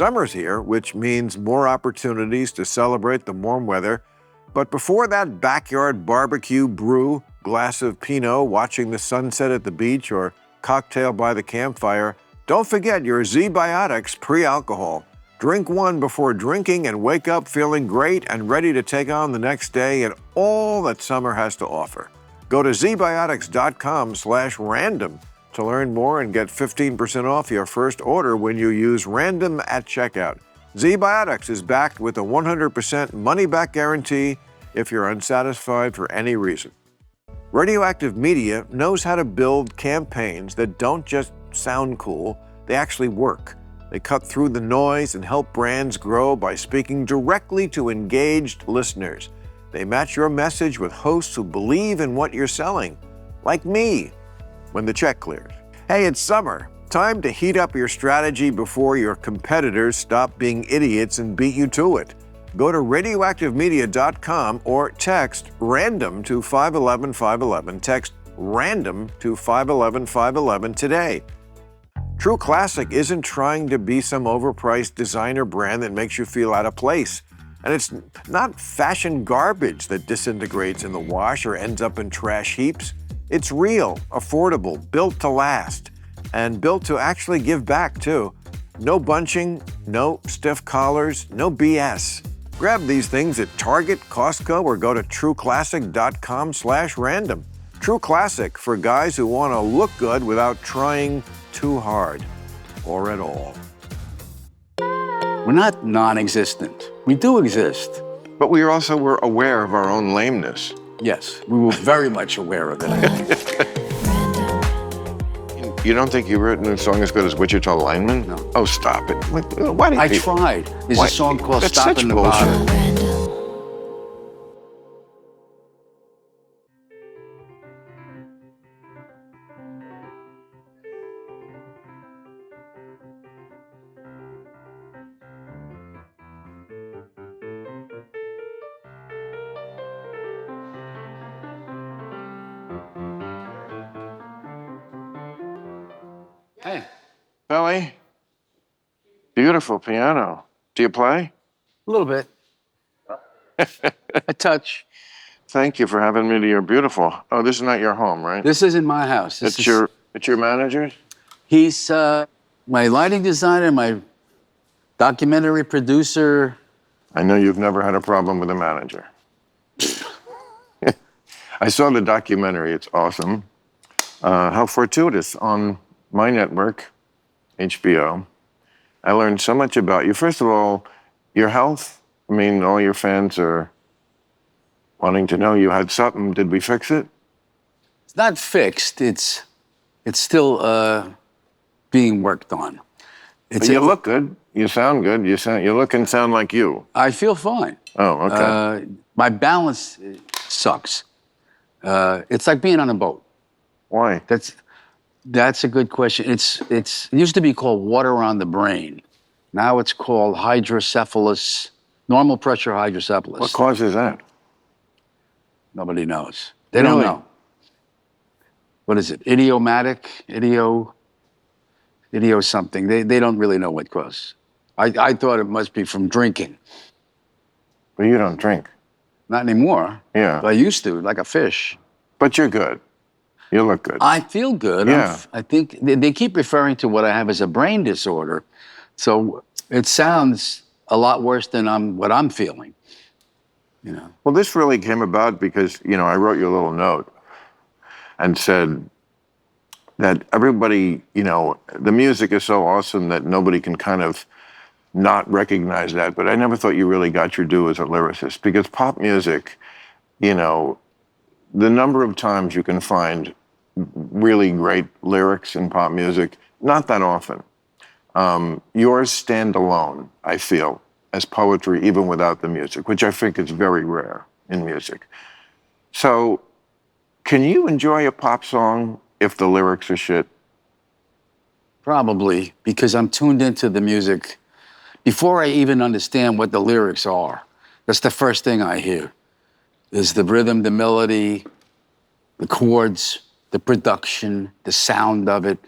Summer's here, which means more opportunities to celebrate the warm weather. But before that backyard barbecue, brew, glass of Pinot, watching the sunset at the beach, or cocktail by the campfire, don't forget your Z-Biotics pre-alcohol. Drink one before drinking and wake up feeling great and ready to take on the next day and all that summer has to offer. Go to zbiotics.com/random to learn more and get 15% off your first order when you use random at checkout. Z-Biotics is backed with a 100% money-back guarantee if you're unsatisfied for any reason. Radioactive Media knows how to build campaigns that don't just sound cool, they actually work. They cut through the noise and help brands grow by speaking directly to engaged listeners. They match your message with hosts who believe in what you're selling, like me, when the check clears. Hey, it's summer. Time to heat up your strategy before your competitors stop being idiots and beat you to it. Go to radioactivemedia.com or text RANDOM to 511-511. Text RANDOM to 511-511 today. True Classic isn't trying to be some overpriced designer brand that makes you feel out of place. And it's not fashion garbage that disintegrates in the wash or ends up in trash heaps. It's real, affordable, built to last, and built to actually give back, too. No bunching, no stiff collars, no BS. Grab these things at Target, Costco, or go to trueclassic.com/random. True Classic for guys who want to look good without trying too hard, or at all. We're not non-existent. We do exist. But we also were aware of our own lameness. Yes, we were very much aware of it. You don't think you've written a song as good as Wichita Lineman? No. Oh, stop it. Why do you I tried. There's a song called That's Stop such in the bullshit. Bottom. Hey. Billy, beautiful piano. Do you play? A little bit. A touch. Thank you for having me to your beautiful. Oh, this is not your home, right? This isn't my house. It's your manager's? He's my lighting designer, my documentary producer. I know you've never had a problem with a manager. I saw the documentary. It's awesome. How fortuitous on my network, HBO. I learned so much about you. First of all, your health. I mean, all your fans are wanting to know you had something. Did we fix it? It's not fixed. It's still being worked on. But you look good. You sound good. You look and sound like you. I feel fine. Oh, okay. My balance sucks. It's like being on a boat. Why? That's a good question. It used to be called water on the brain. Now it's called hydrocephalus, normal pressure hydrocephalus. What causes that? Nobody knows. They don't know. What is it? Idiomatic? Idio something. They don't really know what causes. I thought it must be from drinking. But you don't drink. Not anymore. Yeah. But I used to, like a fish. But you're good. You look good. I feel good. Yeah. I think they keep referring to what I have as a brain disorder. So it sounds a lot worse than what I'm feeling. You know. Well, this really came about because, I wrote you a little note and said that everybody, the music is so awesome that nobody can kind of not recognize that. But I never thought you really got your due as a lyricist, because pop music, the number of times you can find really great lyrics in pop music, not that often. Yours stand alone, I feel, as poetry, even without the music, which I think is very rare in music. So, can you enjoy a pop song if the lyrics are shit? Probably, because I'm tuned into the music before I even understand what the lyrics are. That's the first thing I hear, is the rhythm, the melody, the chords, the production, the sound of it.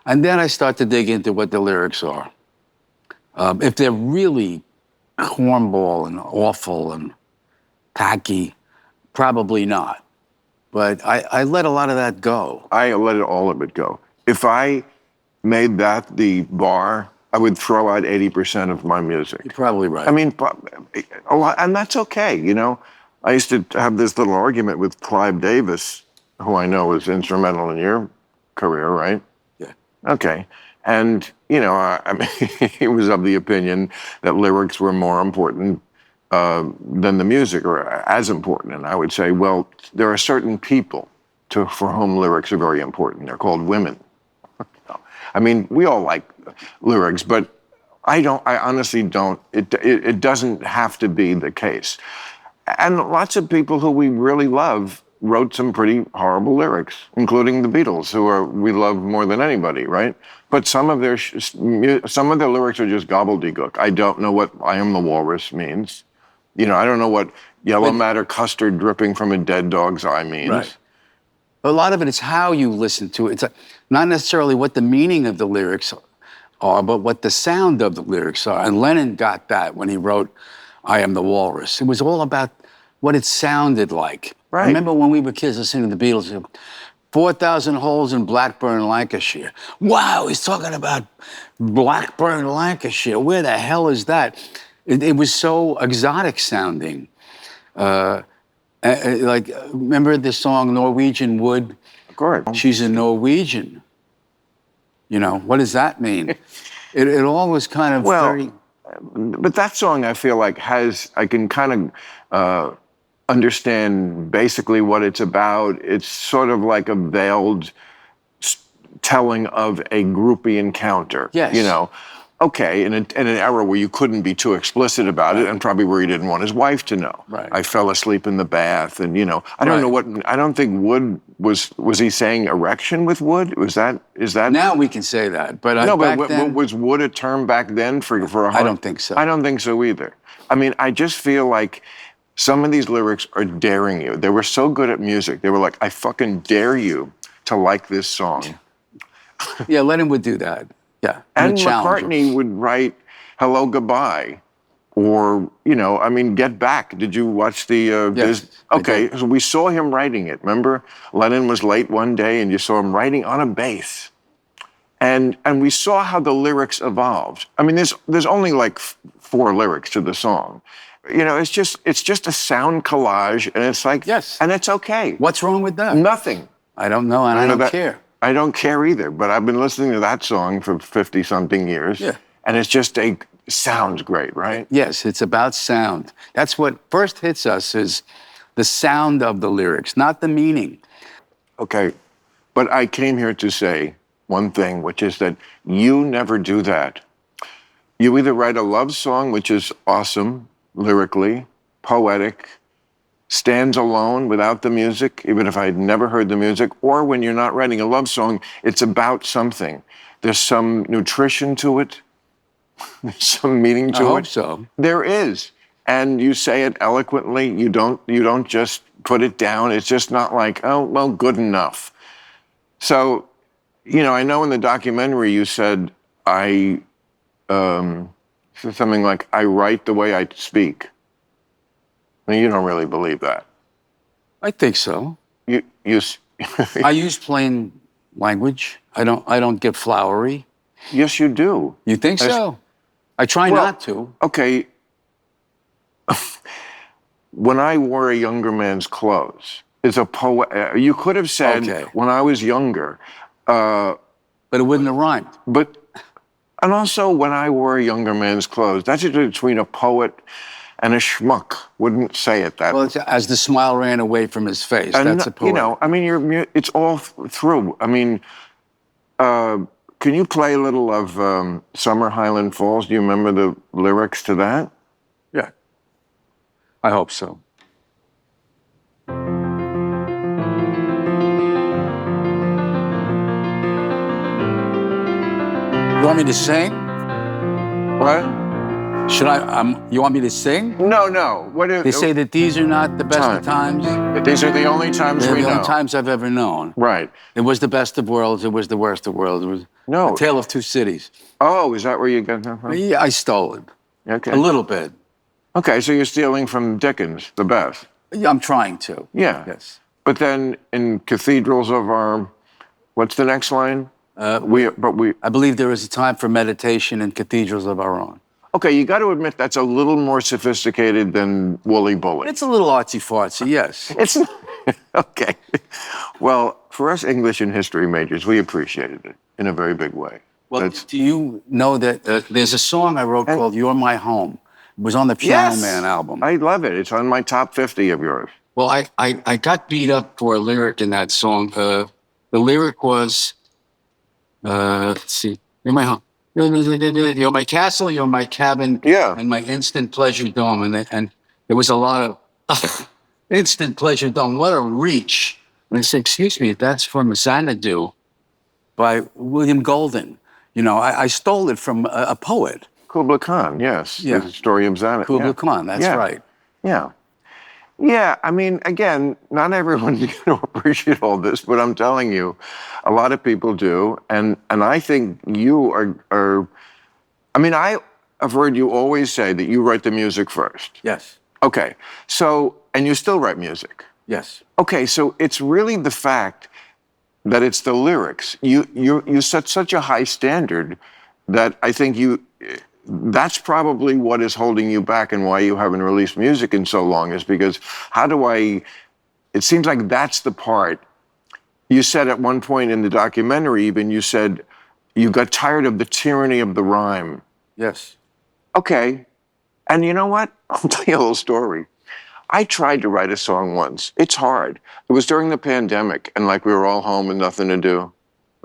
And then I start to dig into what the lyrics are. If they're really cornball and awful and tacky, probably not. But I let a lot of that go. I let all of it go. If I made that the bar, I would throw out 80% of my music. You're probably right. I mean, a lot, and that's okay, you know. I used to have this little argument with Clive Davis, who I know was instrumental in your career, right? Yeah. Okay. And, you know, I mean, he was of the opinion that lyrics were more important than the music, or as important. And I would say, well, there are certain people for whom lyrics are very important. They're called women. I mean, we all like lyrics, but I honestly don't. It doesn't have to be the case. And lots of people who we really love wrote some pretty horrible lyrics, including the Beatles, we love more than anybody, right? But some of their lyrics are just gobbledygook. I don't know what "I Am the Walrus" means. You know, I don't know what "Yellow Matter Custard Dripping from a Dead Dog's Eye" means. Right. A lot of it is how you listen to it. It's not necessarily what the meaning of the lyrics are, but what the sound of the lyrics are. And Lennon got that when he wrote "I Am the Walrus." It was all about what it sounded like. Right. I remember when we were kids listening to the Beatles, 4,000 holes in Blackburn, Lancashire. Wow, he's talking about Blackburn, Lancashire. Where the hell is that? It was so exotic sounding. Like, remember the song Norwegian Wood? Of course. She's a Norwegian. You know, what does that mean? It all was kind of very... But that song, I feel like, I can kind of understand basically what it's about. It's sort of like a veiled telling of a groupie encounter. Yes. You know, okay, in an era where you couldn't be too explicit about it, and probably where he didn't want his wife to know. Right. I fell asleep in the bath, and, you know, I don't know I don't think Wood was he saying erection with wood? Is that? Now we can say that, but No, back but then, was wood a term back then for a heart? I don't think so. I don't think so either. I mean, I just feel like some of these lyrics are daring you. They were so good at music. They were like, I fucking dare you to like this song. Yeah, Lennon would do that. Yeah. And McCartney would write Hello, Goodbye. Or, you know, I mean, Get Back. Did you watch the... Yes, okay, so we saw him writing it. Remember? Lennon was late one day and you saw him writing on a bass. And we saw how the lyrics evolved. I mean, there's only like 4 lyrics to the song. You know, it's just a sound collage, and it's like... Yes. And it's okay. What's wrong with that? Nothing. I don't know, and I don't care. I don't care either, but I've been listening to that song for 50-something years. Yeah. And it's just sounds great, right? Yes, it's about sound. That's what first hits us, is the sound of the lyrics, not the meaning. Okay, but I came here to say one thing, which is that you never do that. You either write a love song, which is awesome, lyrically, poetic, stands alone without the music, even if I'd never heard the music, or when you're not writing a love song, it's about something. There's some nutrition to it. There's some meaning to it. I hope so. There is. And you say it eloquently. You don't just put it down. It's just not like, oh, well, good enough. So, you know, I know in the documentary you said, something like, I write the way I speak. I mean, you don't really believe that. I think so. You I use plain language. I don't get flowery. Yes, you do. You think so? I try not to. Okay. When I wore a younger man's clothes, is a poet. You could have said, when I was younger. But it wouldn't have rhymed. And also, when I wore a younger man's clothes, that's between a poet and a schmuck. Wouldn't say it that way. Well, it's as the smile ran away from his face. That's a poet. You know, I mean, it's all through. I mean, can you play a little of Summer Highland Falls? Do you remember the lyrics to that? Yeah. I hope so. You want me to sing? What? Should I? You want me to sing? No. They say that these are not the best of times. These are the only times They're we the know. only times I've ever known. Right. It was the best of worlds. It was the worst of worlds. No. Tale of Two Cities. Oh, is that where you got that from? Yeah, I stole it. Okay. A little bit. Okay, so you're stealing from Dickens, the best. Yeah, I'm trying to. Yeah. Yes. But then in Cathedrals of Our, what's the next line? I believe there is a time for meditation in cathedrals of our own. Okay, you got to admit that's a little more sophisticated than Wooly Bully. It's a little artsy-fartsy, yes. It's okay. Well, for us English and history majors, we appreciated it in a very big way. Well, do you know that there's a song I wrote called "You're My Home"? It was on the Piano Man album. I love it. It's on my top 50 of yours. Well, I got beat up for a lyric in that song. The lyric was, let's see, you're my home. You're my castle, you're my cabin, and my instant pleasure dome. And there was a lot of instant pleasure dome. What a reach. And I said, excuse me, that's from Xanadu. By William Golden. You know, I stole it from a poet. Kubla Khan, yes. Yeah. The story of Xanadu. Kubla Khan, that's right. Yeah. Yeah, I mean, again, not everyone's going to appreciate all this, but I'm telling you, a lot of people do. And I think you are, I mean, I have heard you always say that you write the music first. Yes. Okay, so, and you still write music. Yes. Okay, so it's really the fact that it's the lyrics. You set such a high standard that I think that's probably what is holding you back and why you haven't released music in so long, is because it seems like that's the part. You said at one point in the documentary even, you said you got tired of the tyranny of the rhyme. Yes. Okay, and you know what? I'll tell you a little story. I tried to write a song once. It's hard. It was during the pandemic, and like we were all home with nothing to do,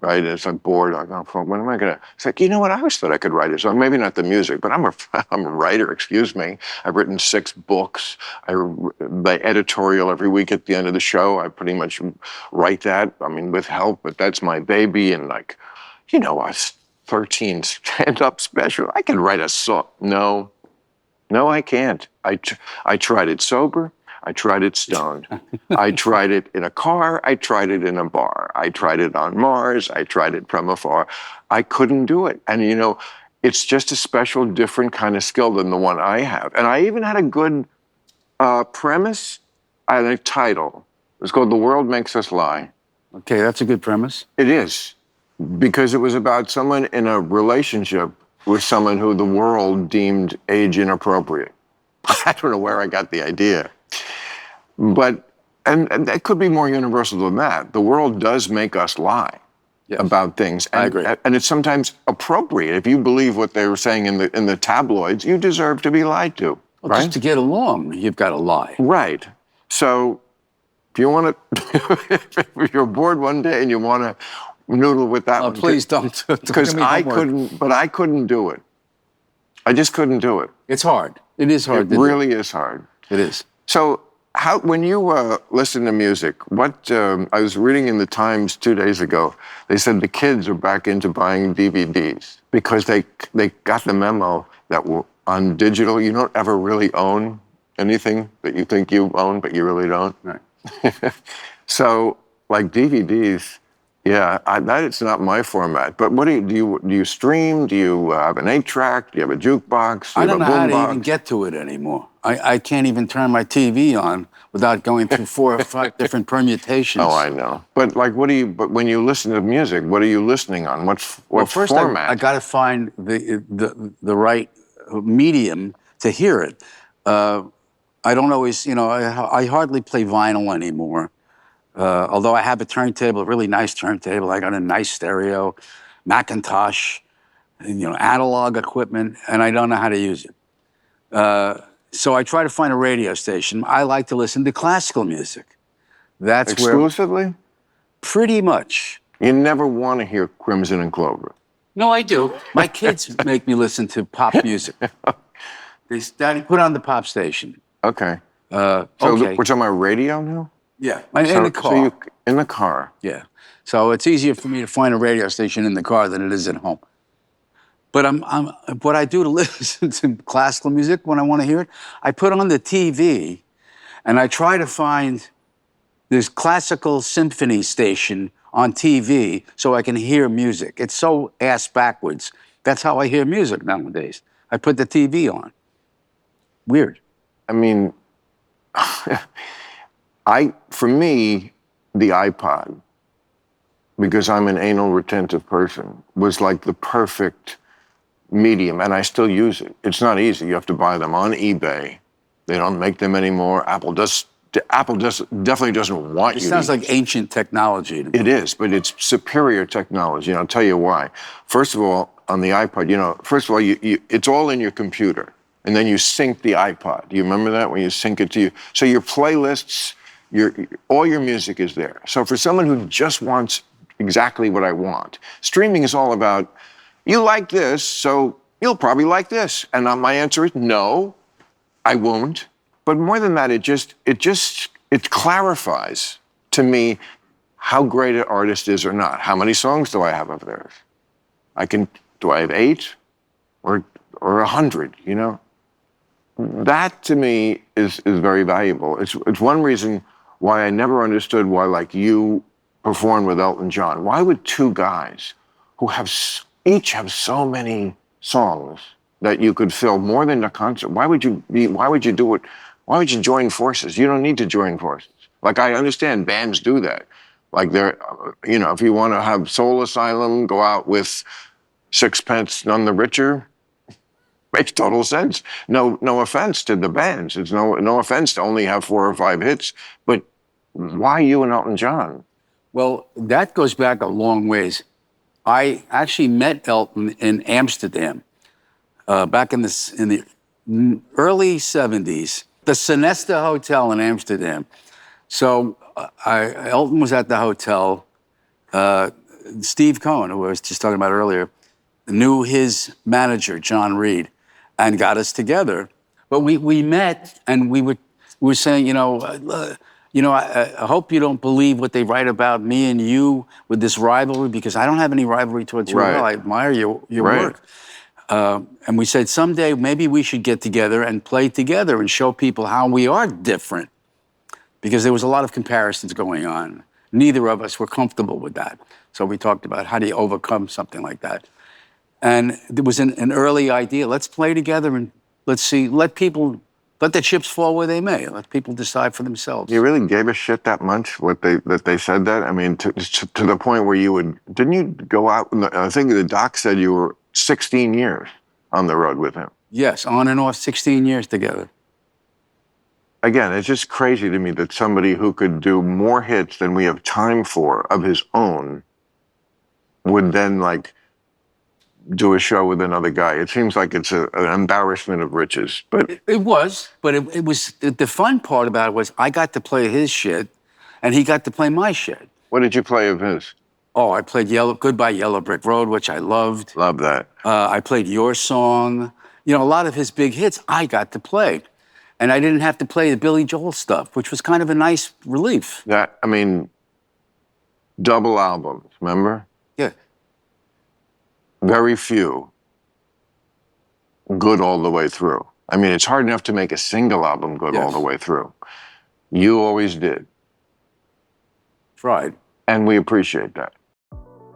right? And it's like bored. Like, oh, when am I gonna? It's like, you know what? I always thought I could write a song. Maybe not the music, but I'm a writer. Excuse me. I've written 6 books. The editorial every week at the end of the show. I pretty much write that. I mean, with help, but that's my baby. And like, you know, a 13 stand-up special. I can write a song. No, I can't. I tried it sober. I tried it stoned. I tried it in a car. I tried it in a bar. I tried it on Mars. I tried it from afar. I couldn't do it. And, you know, it's just a special, different kind of skill than the one I have. And I even had a good premise and a title. It was called The World Makes Us Lie. Okay, that's a good premise. It is, because it was about someone in a relationship with someone who the world deemed age inappropriate. I don't know where I got the idea. But, and that could be more universal than that. The world does make us lie about things. And, I agree. And it's sometimes appropriate. If you believe what they were saying in the tabloids, you deserve to be lied to, Well, right? just to get along, you've got to lie. Right. So if you want to, if you're bored one day and you want to noodle with that one. Please don't. Because I couldn't do it. I just couldn't do it. It's hard. It is hard. It really is hard. It is. So when you listen to music, I was reading in the Times 2 days ago, they said the kids are back into buying DVDs because they got the memo that on digital, you don't ever really own anything that you think you own, but you really don't. Right. So like DVDs, yeah, that it's not my format. But what do you stream? Do you have an 8-track? Do you have a jukebox? I don't know how to even get to it anymore. I can't even turn my TV on without going through 4 or 5 different permutations. Oh, I know. But like, but when you listen to music, what are you listening on? What first format? I got to find the right medium to hear it. I don't always, you know, I hardly play vinyl anymore. Although I have a turntable, a really nice turntable. I got a nice stereo, Macintosh, you know, analog equipment, and I don't know how to use it. So I try to find a radio station. I like to listen to classical music. That's exclusively? Pretty much. You never want to hear Crimson and Clover. No, I do. My kids make me listen to pop music. Daddy, put on the pop station. Okay. Okay. We're talking about radio now? Yeah, in the car. In the car. Yeah. So it's easier for me to find a radio station in the car than it is at home. But what I do to listen to classical music when I want to hear it, I put on the TV and I try to find this classical symphony station on TV so I can hear music. It's so ass backwards. That's how I hear music nowadays. I put the TV on. Weird. I mean, for me, the iPod, because I'm an anal retentive person, was like the perfect medium, and I still use it. It's not easy. You have to buy them on eBay. They don't make them anymore. Apple definitely doesn't want you. It sounds like ancient technology. It is, but it's superior technology, and I'll tell you why. First of all, on the iPod, first of all, it's all in your computer, and then you sync the iPod. Do you remember that, when you sync it to you? So your playlists, all your music is there. So for someone who just wants exactly what I want, streaming is all about, you like this, so you'll probably like this. And my answer is no, I won't. But more than that, it clarifies to me how great an artist is or not. How many songs do I have of theirs? Do I have 8 or 100, That to me is very valuable. It's one reason why I never understood why, like, you performed with Elton John. Why would two guys who each have so many songs that you could fill more than a concert, why would you do it? Why would you join forces? You don't need to join forces. Like, I understand bands do that. Like, if you want to have Soul Asylum go out with Sixpence None the Richer, makes total sense. No offense to the bands. It's no offense to only have 4 or 5 hits, but why you and Elton John? Well, that goes back a long ways. I actually met Elton in Amsterdam back in the early 70s, the Sonesta Hotel in Amsterdam. So Elton was at the hotel. Steve Cohen, who I was just talking about earlier, knew his manager, John Reed, and got us together. But we met, and we were saying, I hope you don't believe what they write about me and you with this rivalry, because I don't have any rivalry towards you at all. I admire your work. And we said, someday maybe we should get together and play together and show people how we are different, because there was a lot of comparisons going on. Neither of us were comfortable with that. So we talked about, how do you overcome something like that? And there was an early idea, let's play together and let's see, let the chips fall where they may. Let people decide for themselves. You really gave a shit that much that they said that? I mean, to the point where didn't you go out, I think the doc said you were 16 years on the road with him. Yes, on and off, 16 years together. Again, it's just crazy to me that somebody who could do more hits than we have time for of his own would then, like, do a show with another guy. It seems like it's an embarrassment of riches. But it was the fun part about it was I got to play his shit, and he got to play my shit. What did you play of his? Oh, I played Goodbye Yellow Brick Road, which I loved. Love that. I played Your Song. A lot of his big hits I got to play. And I didn't have to play the Billy Joel stuff, which was kind of a nice relief. Double albums, remember? Yeah. Very few good all the way through. It's hard enough to make a single album good all the way through. You always did. Tried. And we appreciate that.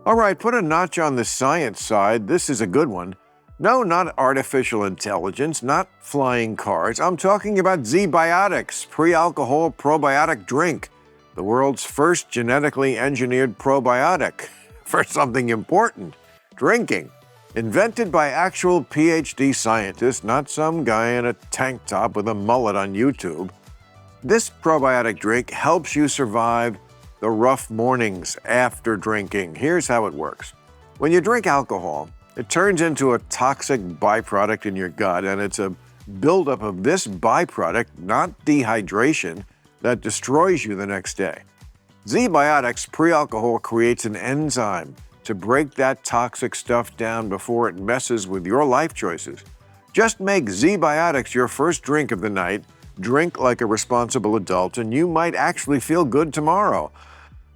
All right, put a notch on the science side. This is a good one. No, not artificial intelligence, not flying cars. I'm talking about Z-Biotics, pre-alcohol probiotic drink, the world's first genetically engineered probiotic for something important, drinking. Invented by actual PhD scientists, not some guy in a tank top with a mullet on YouTube. This probiotic drink helps you survive the rough mornings after drinking. Here's how it works. When you drink alcohol, it turns into a toxic byproduct in your gut, and it's a buildup of this byproduct, not dehydration, that destroys you the next day. Z-Biotics pre-alcohol creates an enzyme to break that toxic stuff down before it messes with your life choices. Just make Z-Biotics your first drink of the night, drink like a responsible adult, and you might actually feel good tomorrow.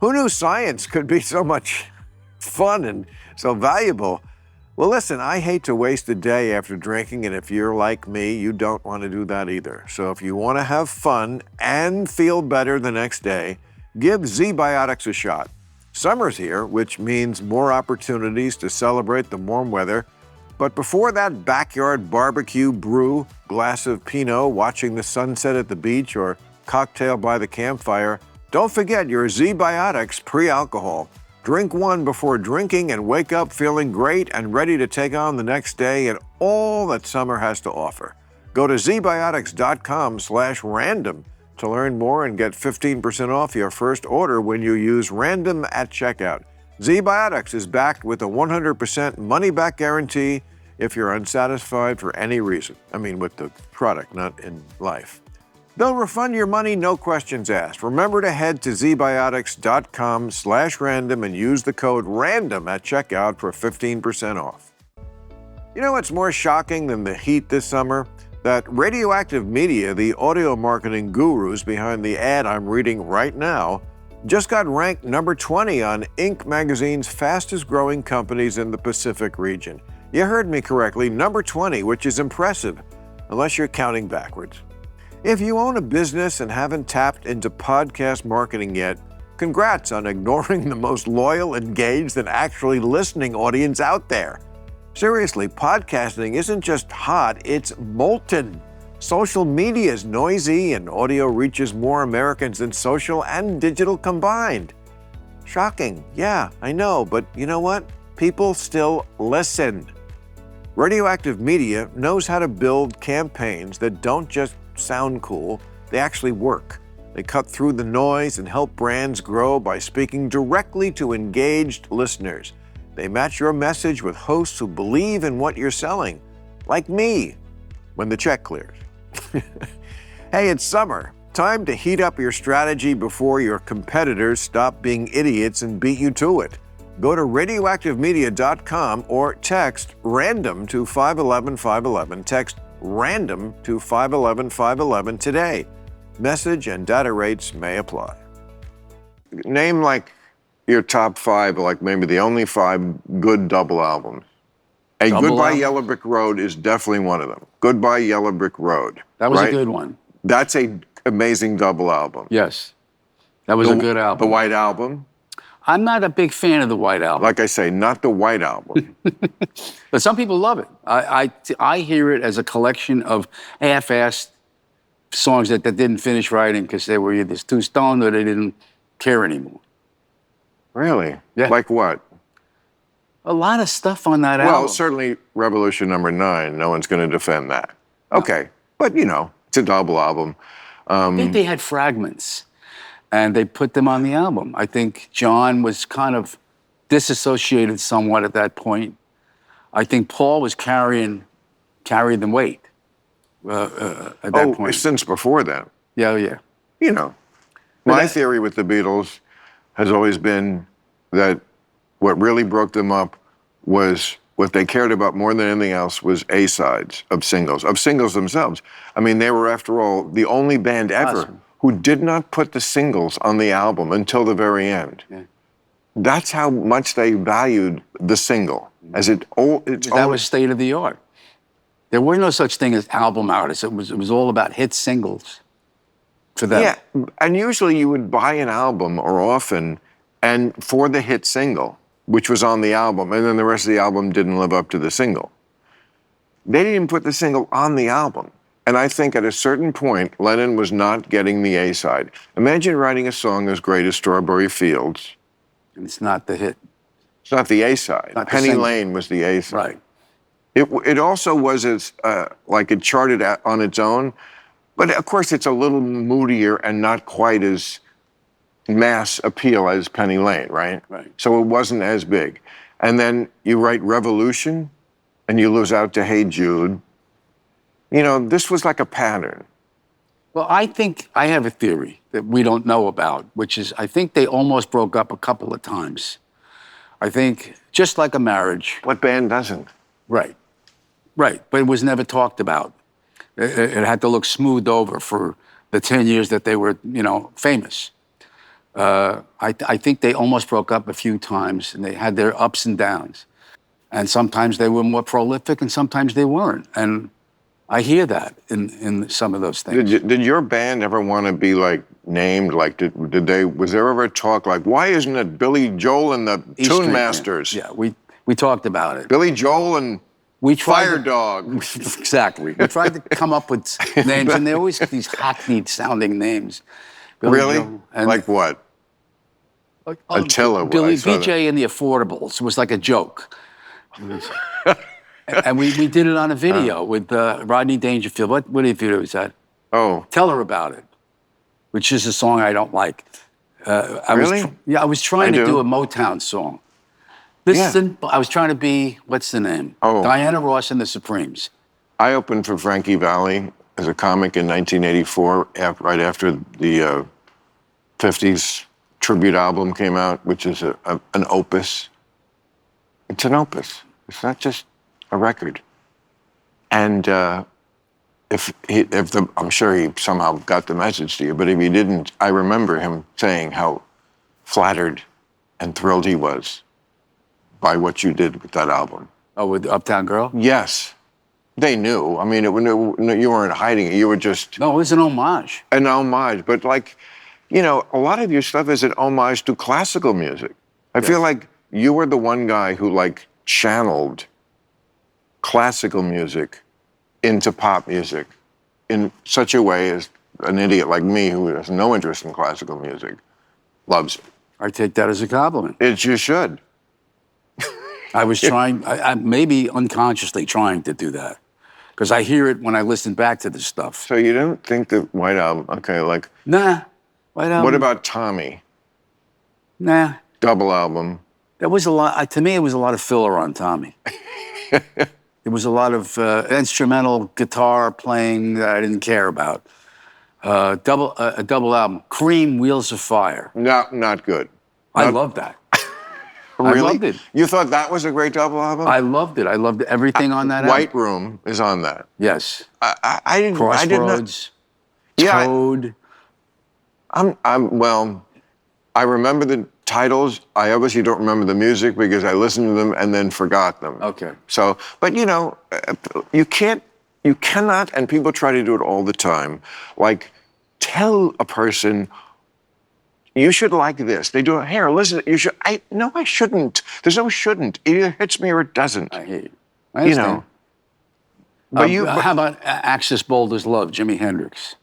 Who knew science could be so much fun and so valuable? Well, listen, I hate to waste a day after drinking, and if you're like me, you don't want to do that either. So if you want to have fun and feel better the next day, give Z-Biotics a shot. Summer's here, which means more opportunities to celebrate the warm weather. But before that backyard barbecue, brew, glass of Pinot, watching the sunset at the beach, or cocktail by the campfire, don't forget your Z-Biotics pre-alcohol. Drink one before drinking and wake up feeling great and ready to take on the next day and all that summer has to offer. Go to zbiotics.com/random to learn more and get 15% off your first order when you use random at checkout. Z-Biotics is backed with a 100% money-back guarantee if you're unsatisfied for any reason. I mean, with the product, not in life. They'll refund your money, no questions asked. Remember to head to zbiotics.com/random and use the code RANDOM at checkout for 15% off. You know what's more shocking than the heat this summer? That Radioactive Media, the audio marketing gurus behind the ad I'm reading right now, just got ranked number 20 on Inc. magazine's fastest growing companies in the Pacific region. You heard me correctly, number 20, which is impressive, unless you're counting backwards. If you own a business and haven't tapped into podcast marketing yet, congrats on ignoring the most loyal, engaged, and actually listening audience out there. Seriously, podcasting isn't just hot, it's molten. Social media is noisy and audio reaches more Americans than social and digital combined. Shocking, yeah, I know, but you know what? People still listen. Radioactive Media knows how to build campaigns that don't just sound cool, they actually work. They cut through the noise and help brands grow by speaking directly to engaged listeners. They match your message with hosts who believe in what you're selling, like me, when the check clears. Hey, it's summer. Time to heat up your strategy before your competitors stop being idiots and beat you to it. Go to radioactivemedia.com or text RANDOM to 511-511. Text RANDOM to 511-511 today. Message and data rates may apply. Name like your top 5, like maybe the only 5 good double albums. Goodbye Yellow Brick Road is definitely one of them. Goodbye Yellow Brick Road. That was a good one. That's an amazing double album. Yes. That was a good album. The White Album. I'm not a big fan of the White Album. Like I say, not the White Album. But some people love it. I hear it as a collection of half-assed songs that didn't finish writing because they were either too stoned or they didn't care anymore. Really? Yeah. Like what? A lot of stuff on that album. Well, certainly Revolution Number 9, no one's going to defend that. Okay, but you know, it's a double album. I think they had fragments, and they put them on the album. I think John was kind of disassociated somewhat at that point. I think Paul was carrying the weight at that point. Since before then. Yeah, yeah. You know, my theory with the Beatles has always been that what really broke them up was what they cared about more than anything else was A-sides of singles themselves. I mean, they were, after all, the only band ever who did not put the singles on the album until the very end. Yeah. That's how much they valued the single. That was state of the art. There were no such thing as album artists. It was all about hit singles for them. Yeah, and usually you would buy an album, or often, and for the hit single, which was on the album, and then the rest of the album didn't live up to the single. They didn't even put the single on the album. And I think at a certain point, Lennon was not getting the A-side. Imagine writing a song as great as Strawberry Fields. And it's not the hit. It's not the A-side. Penny Lane was the A-side. Right. It also was like it charted on its own, but of course it's a little moodier and not quite as mass appeal as Penny Lane, right? Right. So it wasn't as big. And then you write Revolution, and you lose out to Hey Jude. You know, this was like a pattern. Well, I think I have a theory that we don't know about, which is I think they almost broke up a couple of times. I think just like a marriage. What band doesn't? Right. Right. But it was never talked about. It had to look smoothed over for the 10 years that they were, famous. I think they almost broke up a few times, and they had their ups and downs. And sometimes they were more prolific, and sometimes they weren't. And I hear that in some of those things. Did your band ever want to be like named? Like, was there ever talk like, why isn't it Billy Joel and the East Tune Street, Masters? Yeah, we talked about it. Billy Joel and We tried Fire to- Dog. Exactly. We tried to come up with names, and they're always these hackneyed sounding names. Billy Really? Joel and- Like what? Attila. Billy I saw that. BJ and the Affordables was like a joke. And we did it on a video with Rodney Dangerfield. What video was that? Oh, Tell Her About It, which is a song I don't like. Really? I was trying I to do. do a Motown song. Listen, I was trying to be, what's the name? Oh. Diana Ross and the Supremes. I opened for Frankie Valli as a comic in 1984, right after the 50s tribute album came out, which is an opus. It's an opus. It's not just a record. And I'm sure he somehow got the message to you, but if he didn't, I remember him saying how flattered and thrilled he was by what you did with that album. Oh, with Uptown Girl? Yes. They knew. I mean, you weren't hiding it. You were just No, it was an homage. an homage. But like, a lot of your stuff is an homage to classical music. I feel like you were the one guy who like channeled classical music into pop music in such a way as an idiot like me who has no interest in classical music loves it. I take that as a compliment. You should. I was trying, I maybe unconsciously trying to do that. Because I hear it when I listen back to this stuff. So you don't think that White Album, okay, like, Nah. what about Tommy? Nah. Double album. There was a lot, to me, it was a lot of filler on Tommy. It was a lot of instrumental guitar playing that I didn't care about. A double album, Cream, Wheels of Fire. Not good. I loved that. Really? I loved it. You thought that was a great double album? I loved it. I loved everything on that album. White Room is on that. Yes. I didn't. Crossroads. Yeah, Toad. Well, I remember the titles. I obviously don't remember the music because I listened to them and then forgot them. Okay. So, but you cannot, and people try to do it all the time, like tell a person, you should like this. They do it, here, listen, you should, no, I shouldn't. There's no shouldn't. It either hits me or it doesn't. I hear you. I understand. But how about Axis Bold as Love, Jimi Hendrix?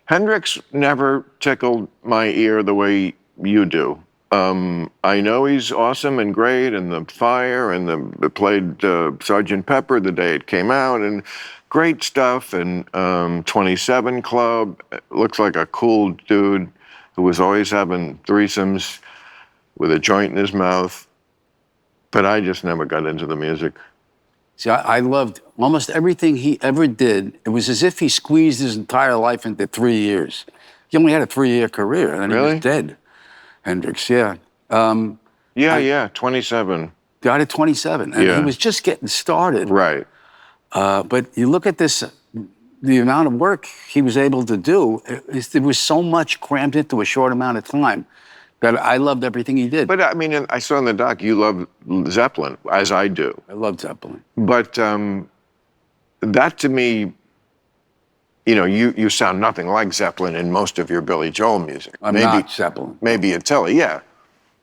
Hendrix never tickled my ear the way you do. I know he's awesome and great, and the Fire, and the played Sgt. Pepper the day it came out, and great stuff. And 27 Club looks like a cool dude who was always having threesomes with a joint in his mouth. But I just never got into the music. See, I loved almost everything he ever did. It was as if he squeezed his entire life into 3 years. He only had a 3-year career, and then he Really? was dead. Hendrix, yeah. 27. Died at 27, and Yeah. he was just getting started. Right. But you look at this, the amount of work he was able to do, there was so much crammed into a short amount of time that I loved everything he did. But I mean, I saw in the doc you love Zeppelin, as I do. I loved Zeppelin. But that to me, you sound nothing like Zeppelin in most of your Billy Joel music. I'm not Zeppelin. Maybe Attila, yeah.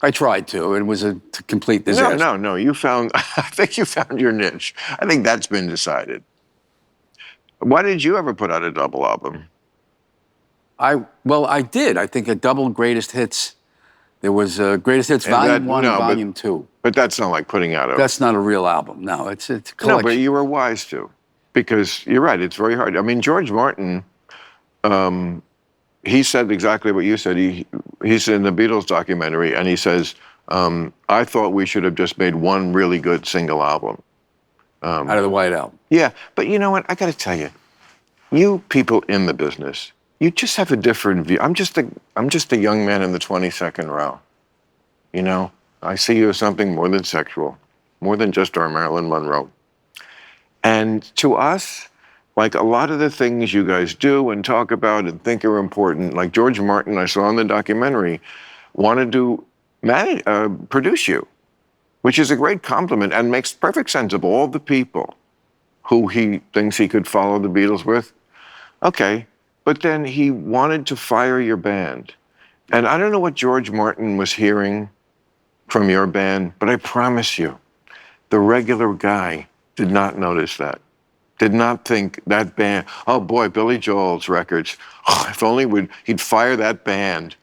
I tried to. It was a complete disaster. No. I think you found your niche. I think that's been decided. Why did you ever put out a double album? I did. I think a double greatest hits. There was Greatest Hits Volume 1 and Volume 2. But that's not like putting out a... That's not a real album. No, it's a collection. No, but you were wise to. Because you're right, it's very hard. I mean, George Martin, he said exactly what you said. He's in the Beatles documentary, and he says, I thought we should have just made one really good single album. Out of the White Album. Yeah, but you know what? I got to tell you, you people in the business, you just have a different view. I'm just a young man in the 22nd row. I see you as something more than sexual, more than just our Marilyn Monroe. And to us, like a lot of the things you guys do and talk about and think are important, like George Martin, I saw in the documentary, wanted to produce you, which is a great compliment and makes perfect sense of all the people who he thinks he could follow the Beatles with. Okay, but then he wanted to fire your band. And I don't know what George Martin was hearing from your band, but I promise you, the regular guy did not notice that. Did not think that band, oh boy, Billy Joel's records, oh, if only he'd fire that band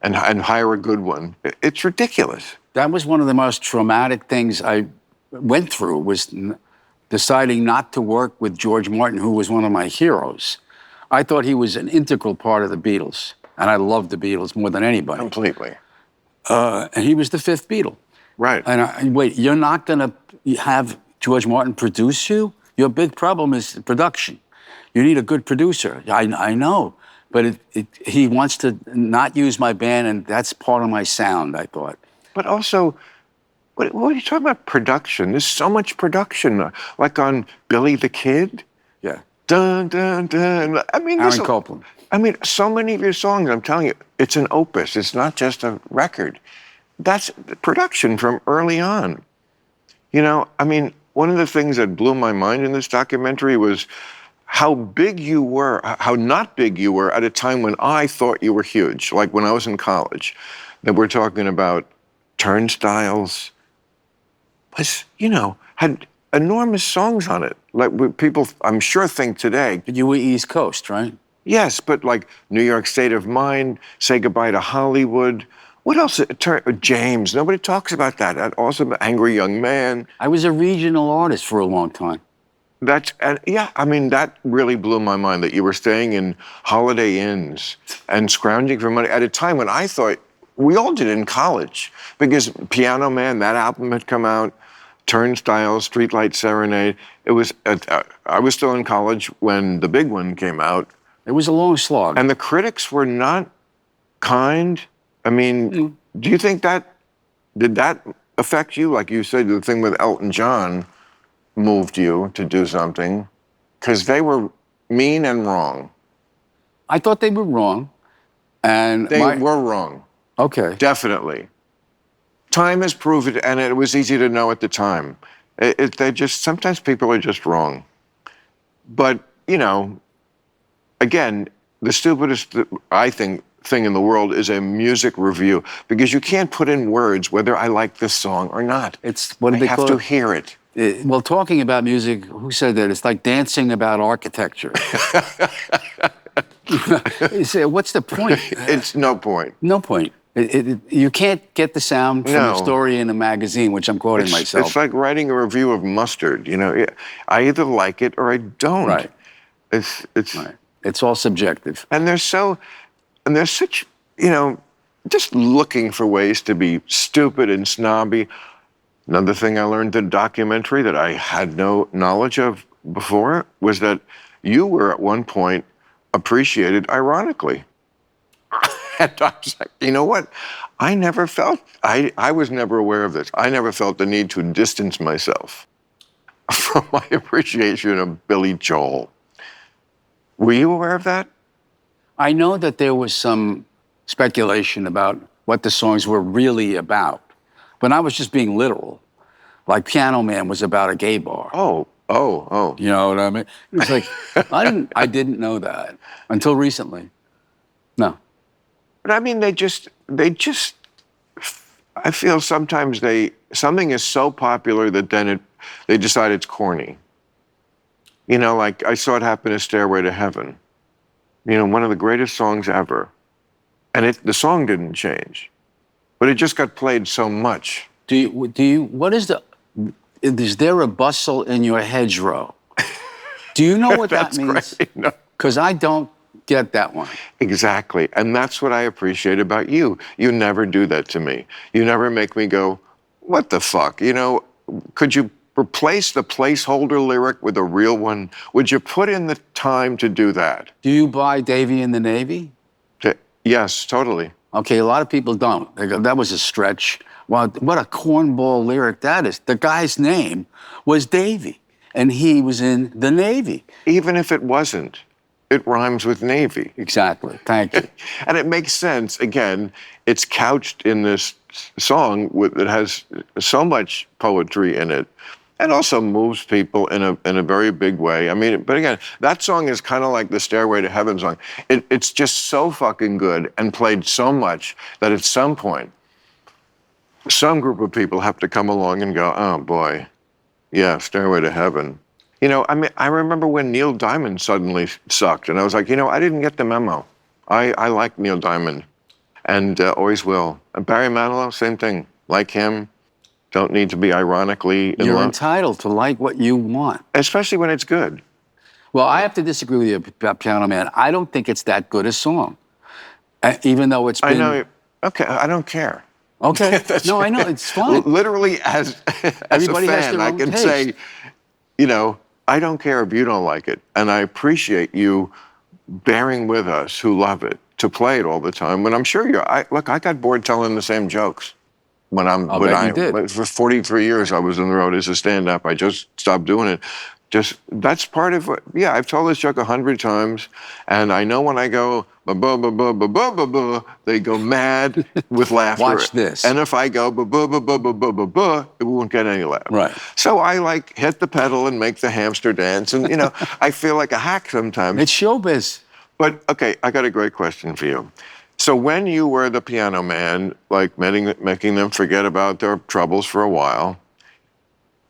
and hire a good one. It's ridiculous. That was one of the most traumatic things I went through, was deciding not to work with George Martin, who was one of my heroes. I thought he was an integral part of the Beatles, and I loved the Beatles more than anybody. Completely. And he was the fifth Beatle. Right. And wait, you're not going to have George Martin produce you? Your big problem is production. You need a good producer. I know, but he wants to not use my band, and that's part of my sound, I thought. But also, what are you talking about production? There's so much production, like on Billy the Kid. Yeah. Dun, dun, dun. I mean, Aaron Copland. I mean, so many of your songs, I'm telling you, it's an opus. It's not just a record. That's production from early on. You know, I mean, one of the things that blew my mind in this documentary was how big you were, how not big you were at a time when I thought you were huge, like when I was in college. That we're talking about Turnstiles, was, you know, had enormous songs on it. Like people, I'm sure, think today. But you were East Coast, right? Yes, but like New York State of Mind, Say Goodbye to Hollywood. What else? James. Nobody talks about that. That awesome Angry Young Man. I was a regional artist for a long time. Yeah, I mean, that really blew my mind that you were staying in Holiday Inns and scrounging for money at a time when I thought we all did in college, because Piano Man, that album had come out, Turnstiles, Streetlight Serenade. It was, I was still in college when the big one came out. It was a long slog. And the critics were not kind. I mean, do you think did that affect you? Like you said, the thing with Elton John moved you to do something, because they were mean and wrong. I thought they were wrong. And they were wrong. Okay. Definitely. Time has proved it, and it was easy to know at the time. Sometimes people are just wrong. But, you know, again, the stupidest, I think, thing in the world is a music review, because you can't put in words whether I like this song or not. It's what do they call it? I have to hear it. Well, talking about music, who said that? It's like dancing about architecture. You say, what's the point? It's no point. No point. You can't get the sound from a story in a magazine, which I'm quoting myself. It's like writing a review of mustard. You know, I either like it or I don't. Right. It's right. It's all subjective. And they're such, you know, just looking for ways to be stupid and snobby. Another thing I learned in the documentary that I had no knowledge of before was that you were at one point appreciated ironically. And I was like, you know what? I was never aware of this. I never felt the need to distance myself from my appreciation of Billy Joel. Were you aware of that? I know that there was some speculation about what the songs were really about, but I was just being literal. Like Piano Man was about a gay bar. Oh. You know what I mean? It was like, I didn't know that until recently. No. But I mean, I feel sometimes something is so popular that then they decide it's corny. You know, like I saw it happen to Stairway to Heaven. You know, one of the greatest songs ever. And the song didn't change, but it just got played so much. Is there a bustle in your hedgerow? Do you know what that means? No. Because I don't get that one. Exactly. And that's what I appreciate about you. You never do that to me. You never make me go, what the fuck? You know, could you replace the placeholder lyric with a real one? Would you put in the time to do that? Do you buy Davy in the Navy? Yes, totally. Okay, a lot of people don't. They go, that was a stretch. Wow, what a cornball lyric that is. The guy's name was Davy, and he was in the Navy. Even if it wasn't, it rhymes with Navy. Exactly. Thank you. And it makes sense. Again, it's couched in this song that has so much poetry in it. It also moves people in a very big way. I mean, but again, that song is kind of like the Stairway to Heaven song. It's just so fucking good and played so much that at some point, some group of people have to come along and go, oh boy, yeah, Stairway to Heaven. You know, I mean, I remember when Neil Diamond suddenly sucked, and I was like, you know, I didn't get the memo. I like Neil Diamond, and always will. And Barry Manilow, same thing. Like him, don't need to be ironically in You're love. entitled to like what you want. Especially when it's good. Well, I have to disagree with you about Piano Man. I don't think it's that good a song, even though it's been. I know. Okay, I don't care. Okay. No, I know it's fine. Literally, as Everybody a has fan, their I own can taste. say, you know, I don't care if you don't like it, and I appreciate you bearing with us who love it to play it all the time. When I'm sure look, I got bored telling the same jokes. I'll bet you did. For 43 years I was on the road as a stand-up. I just stopped doing it. That's part of what, yeah, I've told this joke 100 times, and I know when I go, ba-ba-ba-ba-ba-ba-ba-ba, they go mad with laughter. Watch this. And if I go, ba-ba-ba-ba-ba-ba-ba, it won't get any laugh. Right. So I like hit the pedal and make the hamster dance, and you know, I feel like a hack sometimes. It's showbiz. But, okay, I got a great question for you. So when you were the Piano Man, like making them forget about their troubles for a while,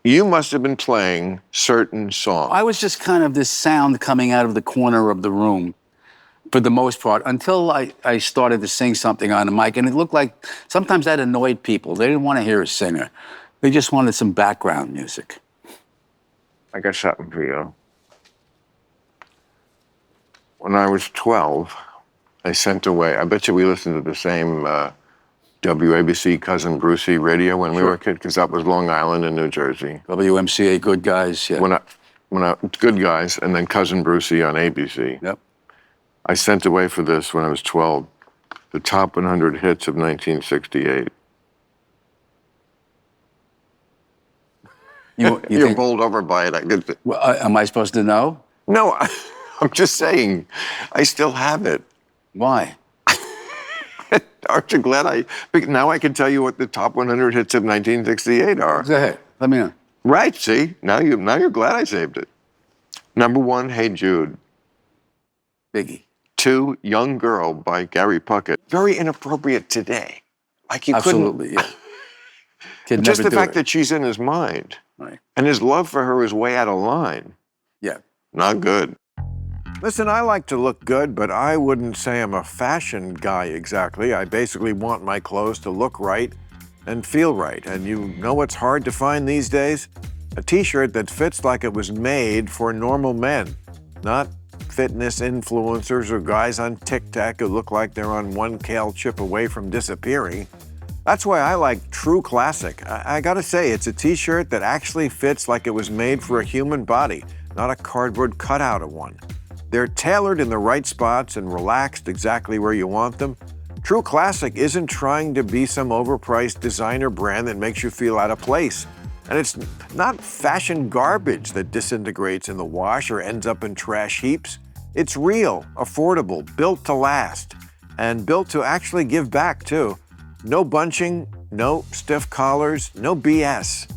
you must have been playing certain songs. I was just kind of this sound coming out of the corner of the room for the most part until I started to sing something on the mic. And it looked like sometimes that annoyed people. They didn't want to hear a singer. They just wanted some background music. I got something for you. When I was 12, I sent away, I bet you we listened to the same WABC Cousin Brucey radio when we were a kid, because that was Long Island and New Jersey. WMCA Good Guys, yeah. When I Good Guys, and then Cousin Brucey on ABC. Yep. I sent away for this when I was 12, the top 100 hits of 1968. You're bowled over by it. Well, am I supposed to know? No, I'm just saying, I still have it. Why? Aren't you glad now I can tell you what the top 100 hits of 1968 are. Go ahead, let me know. Right, see? Now you're glad I saved it. Number 1, Hey Jude. Biggie. 2, Young Girl by Gary Puckett. Very inappropriate today. Like you Absolutely, yeah. Could just never the do fact it. that she's in his mind. Right. And his love for her is way out of line. Yeah. Not good. Listen, I like to look good, but I wouldn't say I'm a fashion guy exactly. I basically want my clothes to look right and feel right. And you know what's hard to find these days? A t-shirt that fits like it was made for normal men, not fitness influencers or guys on TikTok who look like they're on one kale chip away from disappearing. That's why I like True Classic. I gotta say, it's a t-shirt that actually fits like it was made for a human body, not a cardboard cutout of one. They're tailored in the right spots and relaxed exactly where you want them. True Classic isn't trying to be some overpriced designer brand that makes you feel out of place. And it's not fashion garbage that disintegrates in the wash or ends up in trash heaps. It's real, affordable, built to last, and built to actually give back too. No bunching, no stiff collars, no BS.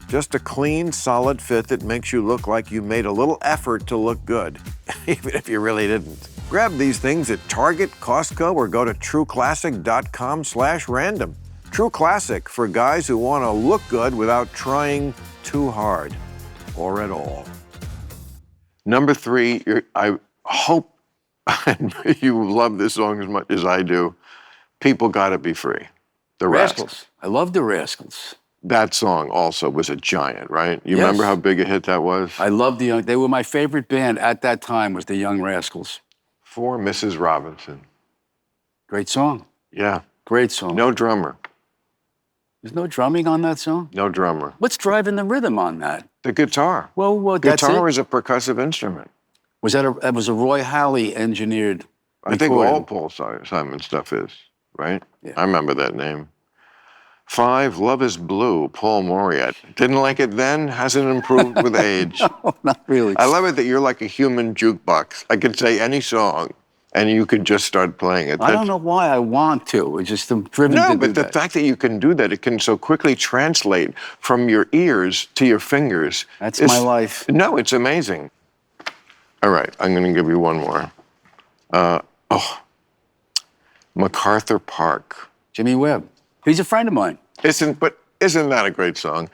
Just a clean, solid fit that makes you look like you made a little effort to look good, even if you really didn't. Grab these things at Target, Costco, or go to trueclassic.com/random. True Classic for guys who want to look good without trying too hard or at all. Number 3, I hope you love this song as much as I do. People Gotta Be Free. The Rascals. I love the Rascals. That song also was a giant, right? You remember how big a hit that was? I love they were my favorite band at that time was the Young Rascals. For Mrs. Robinson. Great song. Yeah. Great song. No drummer. There's no drumming on that song? No drummer. What's driving the rhythm on that? The guitar. Well, that's it? Guitar is a percussive instrument. That was a Roy Halley engineered I think recording. all Paul Simon stuff is, right? Yeah. I remember that name. 5, Love is Blue, Paul Moriarty. Didn't like it then, hasn't improved with age. No, not really. I love it that you're like a human jukebox. I could say any song, and you could just start playing it. I don't know why I want to. It's just I'm driven to No, do but the that. fact that you can do that, it can so quickly translate from your ears to your fingers. That's my life. No, it's amazing. All right, I'm going to give you one more. MacArthur Park. Jimmy Webb. He's a friend of mine. Isn't that a great song?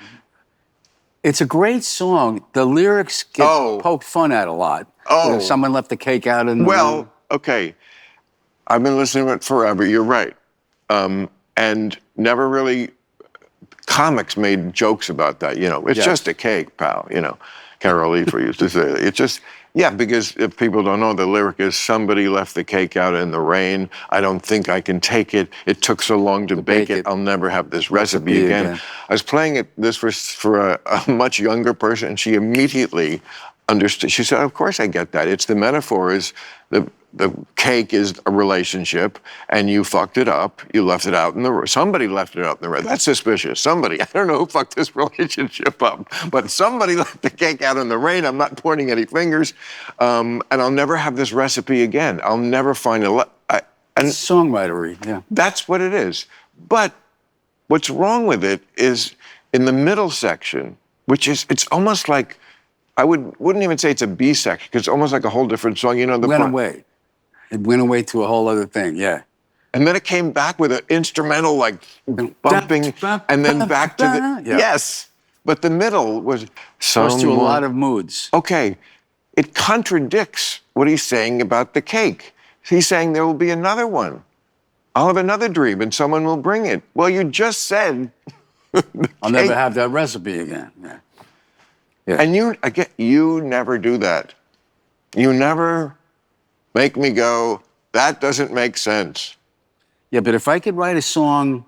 It's a great song. The lyrics get poked fun at a lot. Oh. Someone left the cake out in the room. Okay. I've been listening to it forever. You're right. And never really, comics made jokes about that. You know, it's just a cake, pal. You know, Carol Leifer used to say, it's just, yeah, because if people don't know, the lyric is somebody left the cake out in the rain. I don't think I can take it. It took so long to bake it. I'll never have this recipe again. I was playing this for a much younger person, and she immediately understood. She said, of course I get that. It's the metaphor is the cake is a relationship, and you fucked it up. You left it out in the somebody left it out in the rain. That's suspicious. Somebody. I don't know who fucked this relationship up, but somebody left the cake out in the rain. I'm not pointing any fingers, and I'll never have this recipe again. I'll never find and songwritery. Yeah, that's what it is. But what's wrong with it is in the middle section, which is it's almost like I wouldn't even say it's a B section because it's almost like a whole different song. You know, went away. It went away to a whole other thing, yeah. And then it came back with an instrumental, like bumping, and then back to the yes. But the middle was goes through a lot of moods. Okay, it contradicts what he's saying about the cake. He's saying there will be another one. I'll have another dream, and someone will bring it. Well, you just said I'll never have that recipe again. Yeah. Yeah. And you never do that. You never make me go, that doesn't make sense. Yeah, but if I could write a song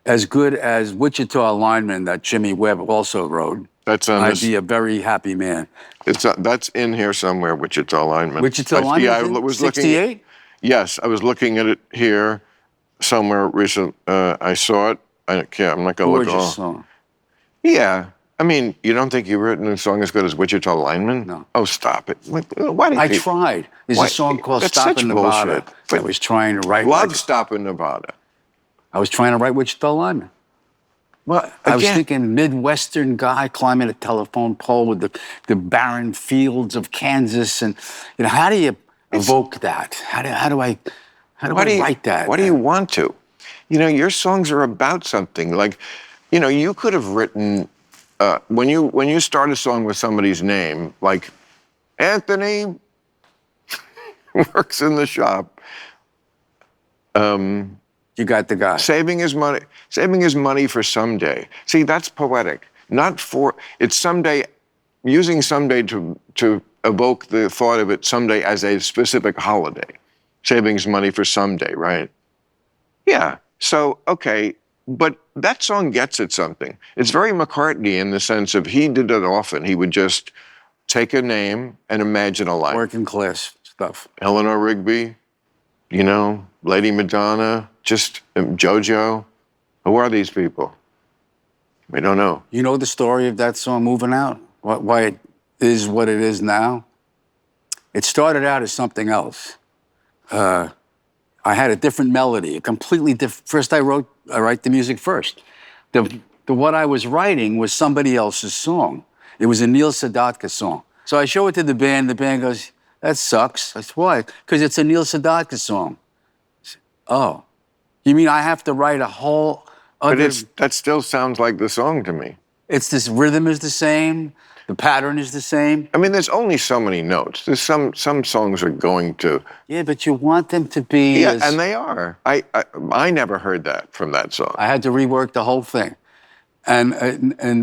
as good as Wichita Lineman that Jimmy Webb also wrote, I'd be a very happy man. That's in here somewhere, Wichita Lineman. Wichita Lineman, yeah, I was 68? Yes, I was looking at it here somewhere recently. I saw it. I'm not going to look Gorgeous song. Yeah. I mean, you don't think you've written a song as good as Wichita Lineman? No. Oh, stop it. Why did I tried. There's a song called Stop in Nevada. I was trying to write. Love Stop in Nevada. I was trying to write Wichita Lineman. Well, I was thinking Midwestern guy climbing a telephone pole with the barren fields of Kansas. And, you know, how do you evoke that? How do I write that? What do you want to? You know, your songs are about something. Like, you know, you could have written... when you start a song with somebody's name, like Anthony works in the shop. You got the guy. Saving his money for someday. See, that's poetic. It's someday, using someday to evoke the thought of it someday as a specific holiday. Saving his money for someday, right? Yeah, so, okay. But that song gets at something. It's very McCartney in the sense of he did it often. He would just take a name and imagine a life. Working class stuff. Eleanor Rigby, you know, Lady Madonna, just JoJo. Who are these people? We don't know. You know the story of that song, Moving Out? Why it is what it is now? It started out as something else. I had a different melody, a completely different. First, I write the music first. The what I was writing was somebody else's song. It was a Neil Sedaka song. So I show it to the band. The band goes, "That sucks." I said, "Why?" Because it's a Neil Sedaka song. Said, oh, you mean I have to write a whole other? But that still sounds like the song to me. It's this rhythm is the same. The pattern is the same. I mean, there's only so many notes. There's some songs are going to. Yeah, but you want them to be. Yeah, and they are. I never heard that from that song. I had to rework the whole thing, and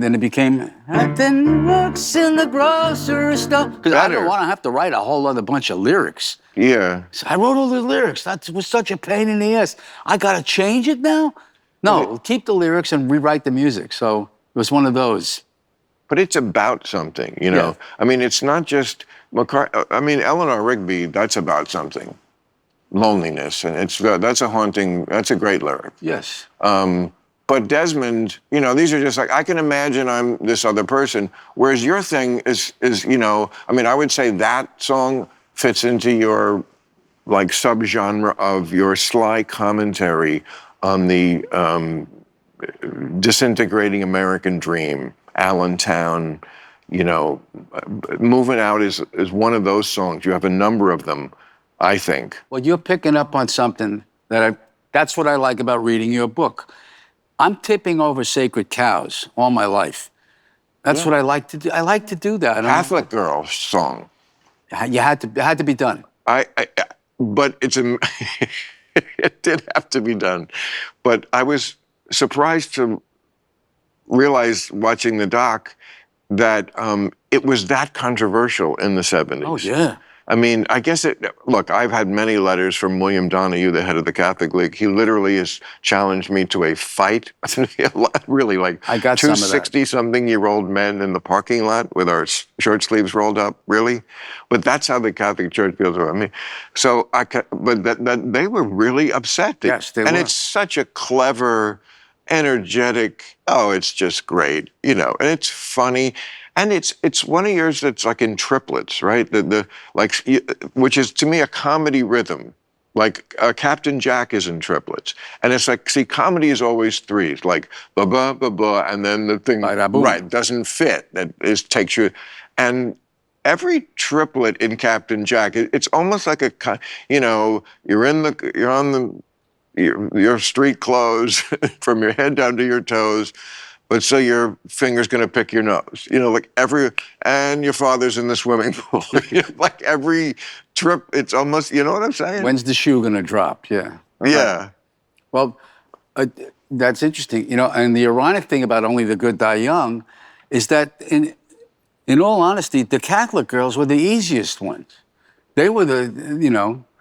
then it became. And then works in the grocery store because I don't want to have to write a whole other bunch of lyrics. Yeah. So I wrote all the lyrics. That was such a pain in the ass. I gotta change it now. No, keep the lyrics and rewrite the music. So it was one of those. But it's about something, you know. Yeah. I mean, it's not just Eleanor Rigby. That's about something, loneliness, and that's a great lyric. Yes. But Desmond, you know, these are just like I can imagine I'm this other person. Whereas your thing is you know, I mean, I would say that song fits into your like subgenre of your sly commentary on the disintegrating American dream, Allentown, you know, Moving Out is one of those songs. You have a number of them, I think. Well, you're picking up on something that's what I like about reading your book. I'm tipping over sacred cows all my life. That's what I like to do. I like to do that. Catholic Girl song. You had to, it had to be done. But it did have to be done. But I was surprised to realize watching the doc that it was that controversial in the 70s. Oh, yeah. I mean, I guess look, I've had many letters from William Donahue, the head of the Catholic League. He literally has challenged me to a fight. Really, like I got two some of that. 60-something-year-old men in the parking lot with our shirt sleeves rolled up, really? But that's how the Catholic Church feels about me. So, but that they were really upset. Yes, they were. And it's such a clever, energetic, oh, it's just great, you know, and it's funny. And it's one of yours that's like in triplets, right? Which is to me a comedy rhythm. Like Captain Jack is in triplets, and it's like, see, comedy is always threes, like ba ba ba ba, and then the thing right doesn't fit. Takes you, and every triplet in Captain Jack, it's almost like you're on your street clothes from your head down to your toes. But so your finger's gonna pick your nose, you know, like and your father's in the swimming pool. Like every trip, it's almost, you know what I'm saying? When's the shoe gonna drop? Yeah. Yeah. Right. Well, that's interesting. You know, and the ironic thing about Only the Good Die Young is that, in all honesty, the Catholic girls were the easiest ones. They were the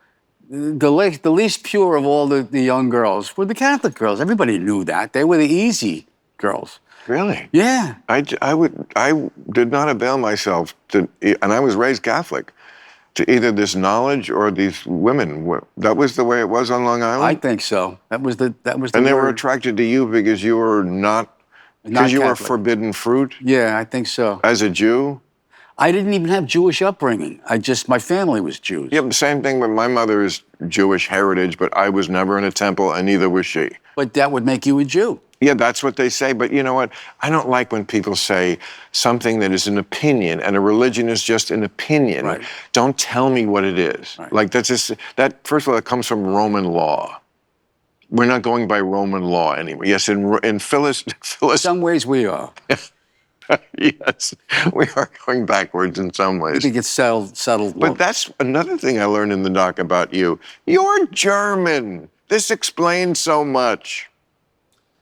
least pure of all the young girls were the Catholic girls. Everybody knew that. They were the easy girls. Really? Yeah. I did not avail myself to, and I was raised Catholic, to either this knowledge or these women. That was the way it was on Long Island? I think so. That was the And they were attracted to you because you were because you were forbidden fruit? Yeah, I think so. As a Jew? I didn't even have Jewish upbringing. My family was Jews. Yeah, the same thing, but my mother is Jewish heritage, but I was never in a temple, and neither was she. But that would make you a Jew. Yeah, that's what they say. But you know what? I don't like when people say something that is an opinion, and a religion is just an opinion. Right. Don't tell me what it is. Right. Like first of all, it comes from Roman law. We're not going by Roman law anymore. Yes, in Phyllis. In some ways we are. Yes, we are going backwards in some ways. I think it's settled. But that's another thing I learned in the doc about you. You're German. This explains so much.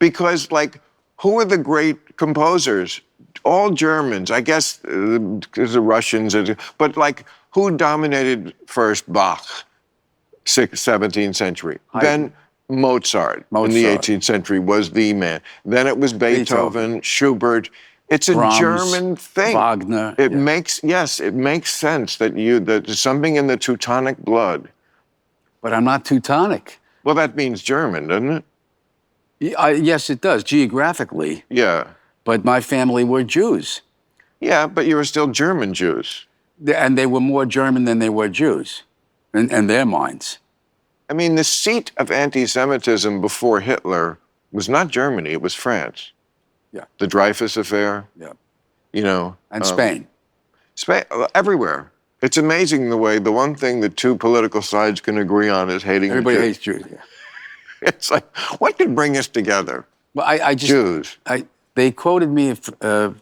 Because, like, who are the great composers? All Germans, I guess, because the Russians, but, like, who dominated first? Bach, 17th century. Then Mozart in the 18th century was the man. Then it was Beethoven, Schubert. It's a Brahms, German thing. Wagner. It makes sense that there's something in the Teutonic blood. But I'm not Teutonic. Well, that means German, doesn't it? Yes, it does, geographically. Yeah. But my family were Jews. Yeah, but you were still German Jews. And they were more German than they were Jews, in their minds. I mean, the seat of anti-Semitism before Hitler was not Germany, it was France. Yeah. The Dreyfus Affair. Yeah. You know. And Spain. Spain, everywhere. It's amazing the one thing the two political sides can agree on is hating Everybody the Jews. hates Jews. Yeah. It's like, what could bring us together? Well, I just... Jews. They quoted me, I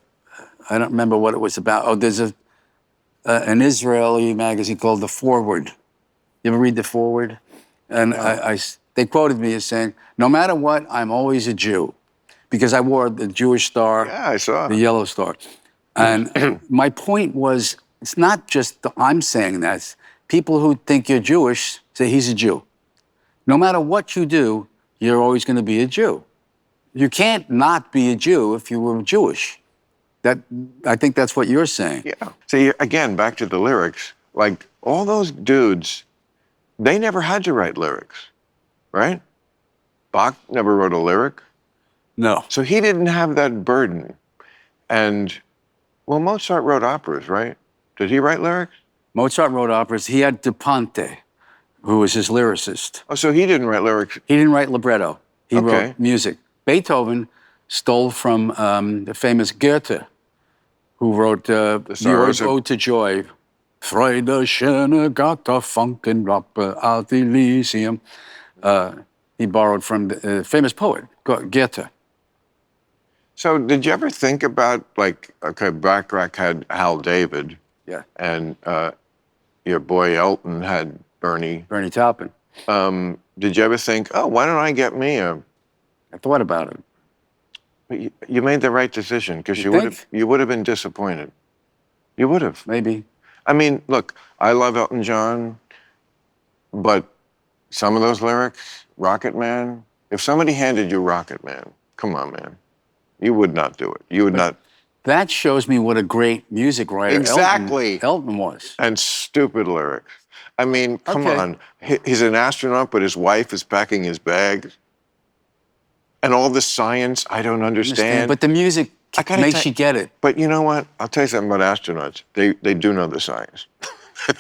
don't remember what it was about. Oh, there's an Israeli magazine called The Forward. You ever read The Forward? And they quoted me as saying, no matter what, I'm always a Jew. Because I wore the Jewish star. Yeah, I saw. The yellow star. And my point was, it's not just I'm saying that. People who think you're Jewish say he's a Jew. No matter what you do, you're always going to be a Jew. You can't not be a Jew if you were Jewish. I think that's what you're saying. Yeah. See, again, back to the lyrics. Like, all those dudes, they never had to write lyrics, right? Bach never wrote a lyric. No. So he didn't have that burden. And, well, Mozart wrote operas, right? Did he write lyrics? Mozart wrote operas. He had Da Ponte. who was his lyricist. Oh, so he didn't write lyrics. He didn't write libretto. He Okay. wrote music. Beethoven stole from the famous Goethe, who wrote the Ode to Joy. Freude, schöne Götter, Funken, Rappe, Alt Elysium. He borrowed from the famous poet, Goethe. So did you ever think about, like, okay, Bacharach had Hal David. Yeah. And your boy Elton had Bernie. Bernie Taupin. Did you ever think, oh, why don't I get me a... I thought about it. You made the right decision, because you would have been disappointed. You would have. Maybe. I mean, look, I love Elton John, but some of those lyrics, Rocket Man, if somebody handed you Rocket Man, come on, man, you would not do it. You would not. That shows me what a great music writer Elton was. And stupid lyrics. I mean, come on. He's an astronaut, but his wife is packing his bags. And all the science, I don't understand. But the music makes you get it. But you know what? I'll tell you something about astronauts. They do know the science.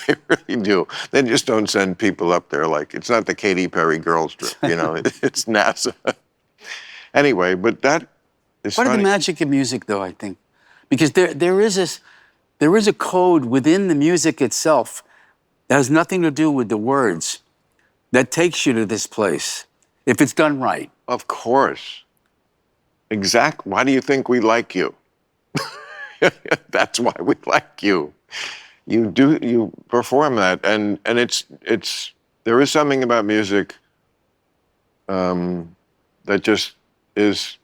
They really do. They just don't send people up there like, it's not the Katy Perry girls trip, you know, it's NASA. Anyway, but that is Part of the magic of music, though, I think. Because there is a code within the music itself that has nothing to do with the words that takes you to this place, if it's done right. Of course. Exactly. Why do you think we like you? That's why we like you. You perform that, and there is something about music that just is,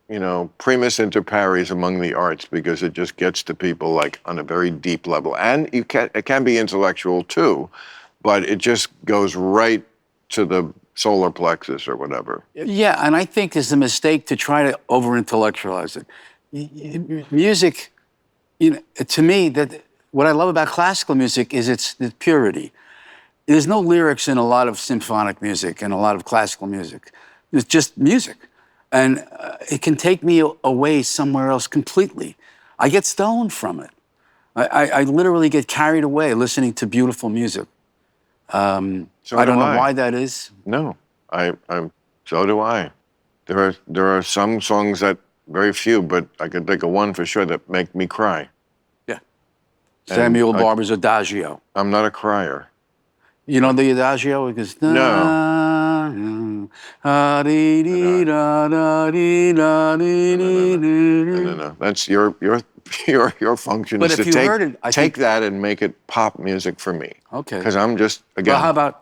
you know, primus inter pares among the arts, because it just gets to people like on a very deep level. And it can be intellectual too, but it just goes right to the solar plexus or whatever. Yeah, and I think it's a mistake to try to over-intellectualize it. Music, you know, to me, what I love about classical music is its purity. There's no lyrics in a lot of symphonic music and a lot of classical music. It's just music. And it can take me away somewhere else completely. I get stoned from it. I literally get carried away listening to beautiful music. So I don't know why that is. No, so do I. There are some songs that, very few, but I can think of one for sure that make me cry. Yeah. Samuel Barber's Adagio. I'm not a crier. You know the Adagio? Because no. No. That's your function is to take that and make it pop music for me. Okay. Because I'm just, again. Well, how about?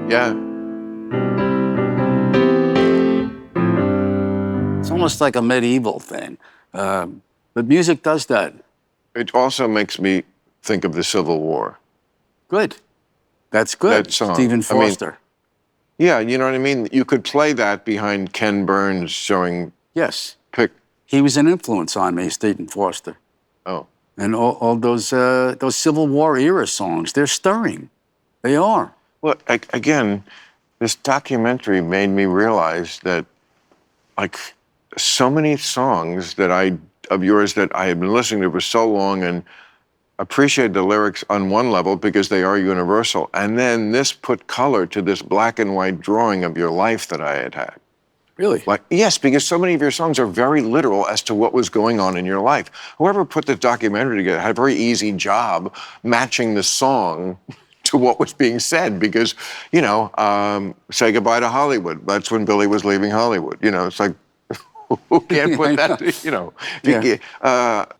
Yeah. It's almost like a medieval thing. But music does that. It also makes me think of the Civil War. Good. That's good. That song. Stephen Foster. I mean, yeah, you know what I mean? You could play that behind Ken Burns showing... Yes. He was an influence on me, Stephen Foster. Oh. And all those Civil War era songs, they're stirring. They are. Well, again, this documentary made me realize that, like, so many songs of yours that I had been listening to for so long and appreciated the lyrics on one level because they are universal. And then this put color to this black and white drawing of your life that I had had. Really? Like, yes, because so many of your songs are very literal as to what was going on in your life. Whoever put the documentary together had a very easy job matching the song to what was being said, because, you know, Say Goodbye to Hollywood. That's when Billy was leaving Hollywood. You know, it's like, who can't put that, you know. Yeah.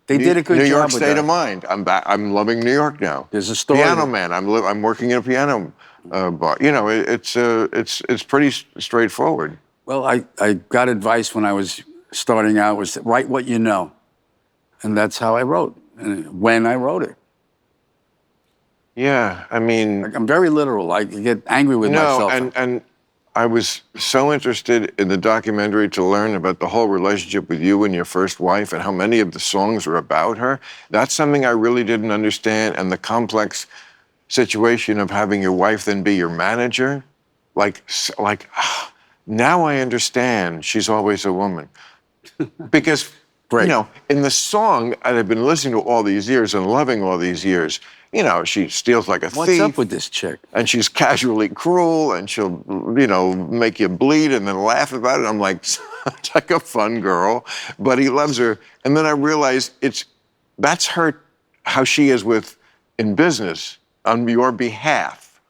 They did a good job New York with State that. of Mind. I'm loving New York now. There's a story. Piano Man. I'm working in a piano bar. You know, it's pretty straightforward. Well, I got advice when I was starting out, was to write what you know. And that's how I wrote, and when I wrote it. Yeah, I mean... I'm very literal. I get angry with myself. And I was so interested in the documentary to learn about the whole relationship with you and your first wife and how many of the songs are about her. That's something I really didn't understand, and the complex situation of having your wife then be your manager. Like now I understand she's always a woman. Because Great. You know, in the song, I've been listening to all these years and loving all these years. You know, she steals like a thief. What's up with this chick? And she's casually cruel, and she'll, you know, make you bleed and then laugh about it. I'm like, such like a fun girl, but he loves her. And then I realized that's how she is in business on your behalf.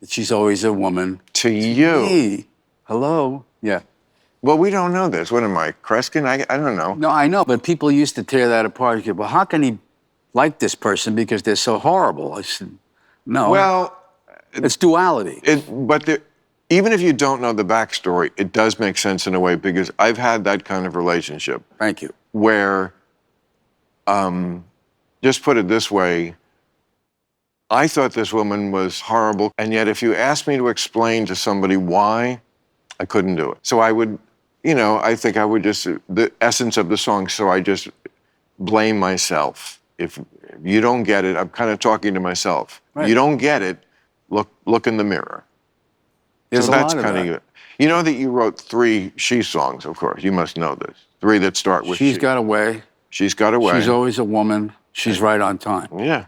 She's always a woman. To you. Me. Hello. Yeah. Well, we don't know this. What am I, Kreskin? I don't know. No, I know, but people used to tear that apart. Well, how can he like this person because they're so horrible? I said, no. Well, it's duality. Even if you don't know the backstory, it does make sense in a way, because I've had that kind of relationship. Thank you. Where, just put it this way, I thought this woman was horrible, and yet if you asked me to explain to somebody why, I couldn't do it. So I would, you know, I think I would just, the essence of the song, so I just blame myself. If you don't get it, I'm kind of talking to myself. Right. You don't get it, look in the mirror. There's so a that's lot of kind that. of, you know that you wrote 3 she songs, of course. You must know this. 3 that start with She's she. got away. She's got away. She's always a woman. She's right on time. Yeah.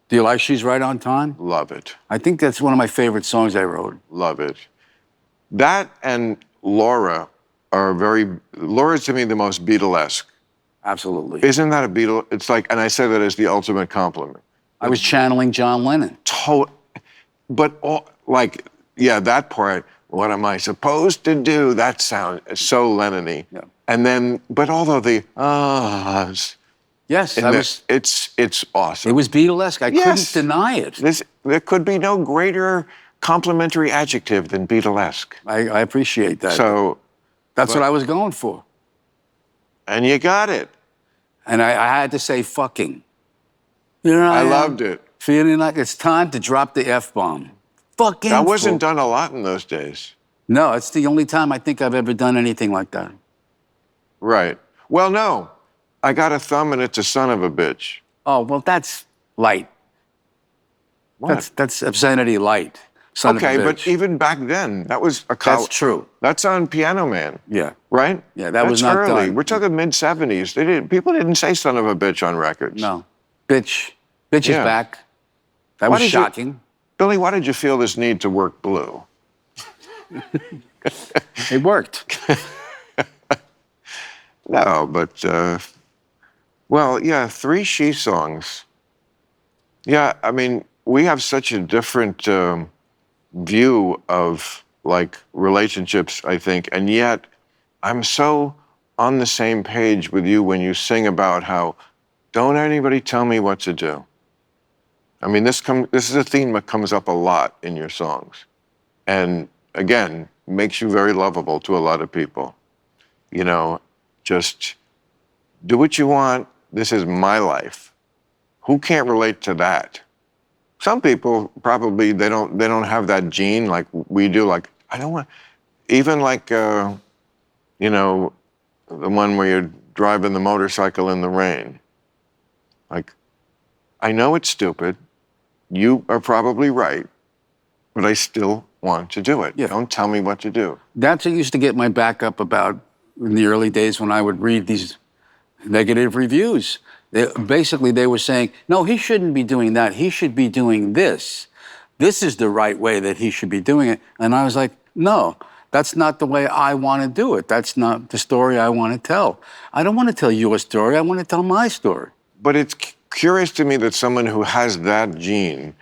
Do you like She's Right on Time? Love it. I think that's one of my favorite songs I wrote. Love it. That and Laura are Laura's to me the most Beatlesque. Absolutely. Isn't that a Beatle? It's like, and I say that as the ultimate compliment. I was channeling John Lennon. But that part, what am I supposed to do? That sounds so Lennon-y. Yeah. And then, but although the ahs, Yes, it's awesome. it was Beatlesque. I Yes. couldn't deny it. There could be no greater complimentary adjective than Beatlesque. I appreciate that. So, that's what I was going for. and you got it. And I had to say fucking. You know, I loved it. Feeling like it's time to drop the F-bomb. Fucking. That wasn't done a lot in those days. No, it's the only time I think I've ever done anything like that. Right. Well, no. I got a thumb and it's a son of a bitch. Oh, well, that's light. What? That's obscenity light. Son of a Okay, bitch. but even back then, that was a That's true. That's on Piano Man, Yeah. right? Yeah, that was That's not early. done. We're talking mid-70s. People didn't say son of a bitch on records. No. Bitch. Bitch Yeah. is back. That Why was did you- shocking. Billy, why did you feel this need to work blue? It worked. No, but, well, yeah, 3 she songs. Yeah, I mean, we have such a different view of, like, relationships, I think, and yet I'm so on the same page with you when you sing about how, don't anybody tell me what to do. I mean, this is a theme that comes up a lot in your songs. And, again, makes you very lovable to a lot of people. You know, just do what you want. This is my life. Who can't relate to that? Some people probably they don't have that gene like we do. Like I don't want, even like you know, the one where you're driving the motorcycle in the rain. Like, I know it's stupid. You are probably right, but I still want to do it. Yeah. Don't tell me what to do. That's what used to get my back up about in the early days when I would read these negative reviews. Basically, they were saying, no, he shouldn't be doing that. He should be doing this. This is the right way that he should be doing it. And I was like, no, that's not the way I want to do it. That's not the story I want to tell. I don't want to tell your story. I want to tell my story. But it's curious to me that someone who has that gene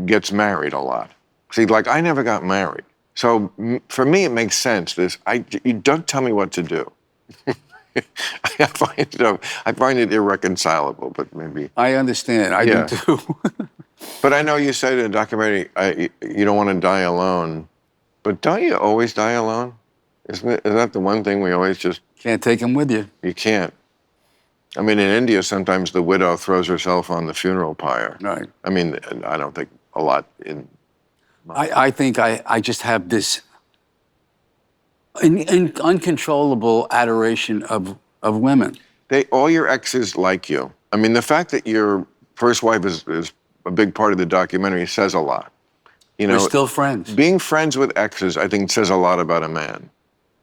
gets married a lot. See, like I never got married. So for me, it makes sense. You don't tell me what to do. I find it irreconcilable, but maybe. I understand. I do too. But I know you said in a documentary, you don't want to die alone. But don't you always die alone? Isn't that the one thing we always just... Can't take him with you. You can't. I mean, in India, sometimes the widow throws herself on the funeral pyre. Right. I mean, I don't think a lot in... I think I just have this uncontrollable adoration of women. All your exes like you. I mean, the fact that your first wife is a big part of the documentary says a lot. You know, We're still friends. Being friends with exes, I think, says a lot about a man.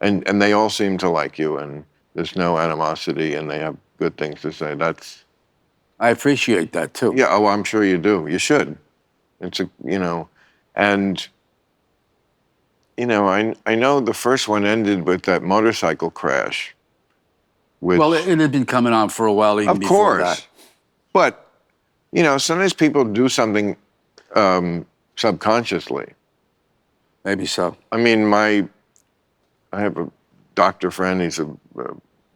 And they all seem to like you. And there's no animosity, and they have good things to say. That's I appreciate that too. yeah. Oh, I'm sure you do. You should. It's a and I know the first one ended with that motorcycle crash. Which, Well, it had been coming on for a while, even of before course, that. but sometimes people do something subconsciously. Maybe so. I mean, I have a doctor friend. He's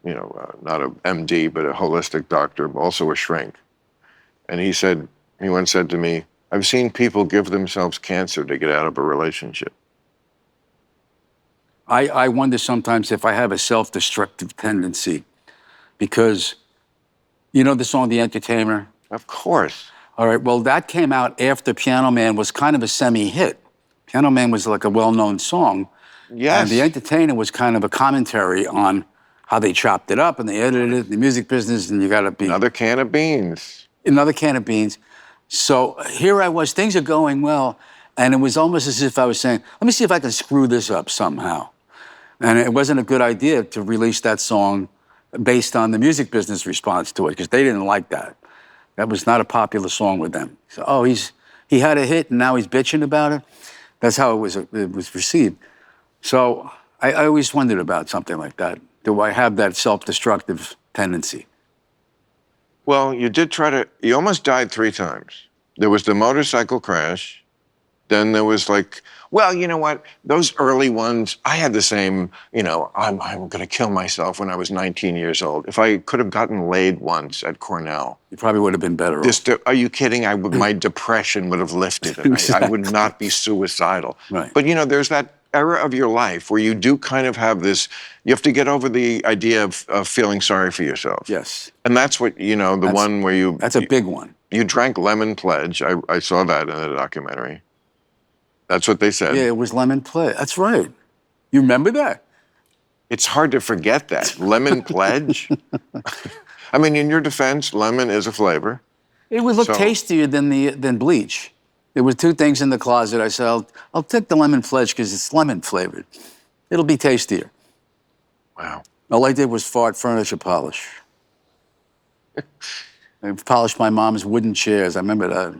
not a MD, but a holistic doctor, also a shrink. And he once said to me, "I've seen people give themselves cancer to get out of a relationship." I wonder sometimes if I have a self-destructive tendency, because you know the song "The Entertainer"? Of course. All right, well, that came out after Piano Man was kind of a semi-hit. Piano Man was like a well-known song. Yes. And The Entertainer was kind of a commentary on how they chopped it up and they edited it, the music business, and you got to be... Another can of beans. Another can of beans. So here I was, things are going well, and it was almost as if I was saying, let me see if I can screw this up somehow. And it wasn't a good idea to release that song based on the music business response to it, because they didn't like that. That was not a popular song with them. So, oh, he had a hit and now he's bitching about it. That's how it was received. So I always wondered about something like that. Do I have that self-destructive tendency? Well, you almost died 3 times. There was the motorcycle crash. Then there was well, you know what? Those early ones, I had the same, I'm going to kill myself when I was 19 years old. If I could have gotten laid once at Cornell. You probably would have been better off. Are you kidding? My depression would have lifted. And Exactly. I would not be suicidal. Right. But, there's that era of your life where you do kind of have this, you have to get over the idea of feeling sorry for yourself. Yes. And that's what, one where you... That's a big one. You drank Lemon Pledge. I saw that in the documentary. That's what they said. Yeah, it was Lemon Pledge. That's right. You remember that? It's hard to forget that. Lemon Pledge? I mean, in your defense, lemon is a flavor. It would look tastier than bleach. There were 2 things in the closet. I said, I'll take the Lemon Pledge because it's lemon flavored. It'll be tastier. Wow. All I did was fart furniture polish. I polished my mom's wooden chairs. I remember that.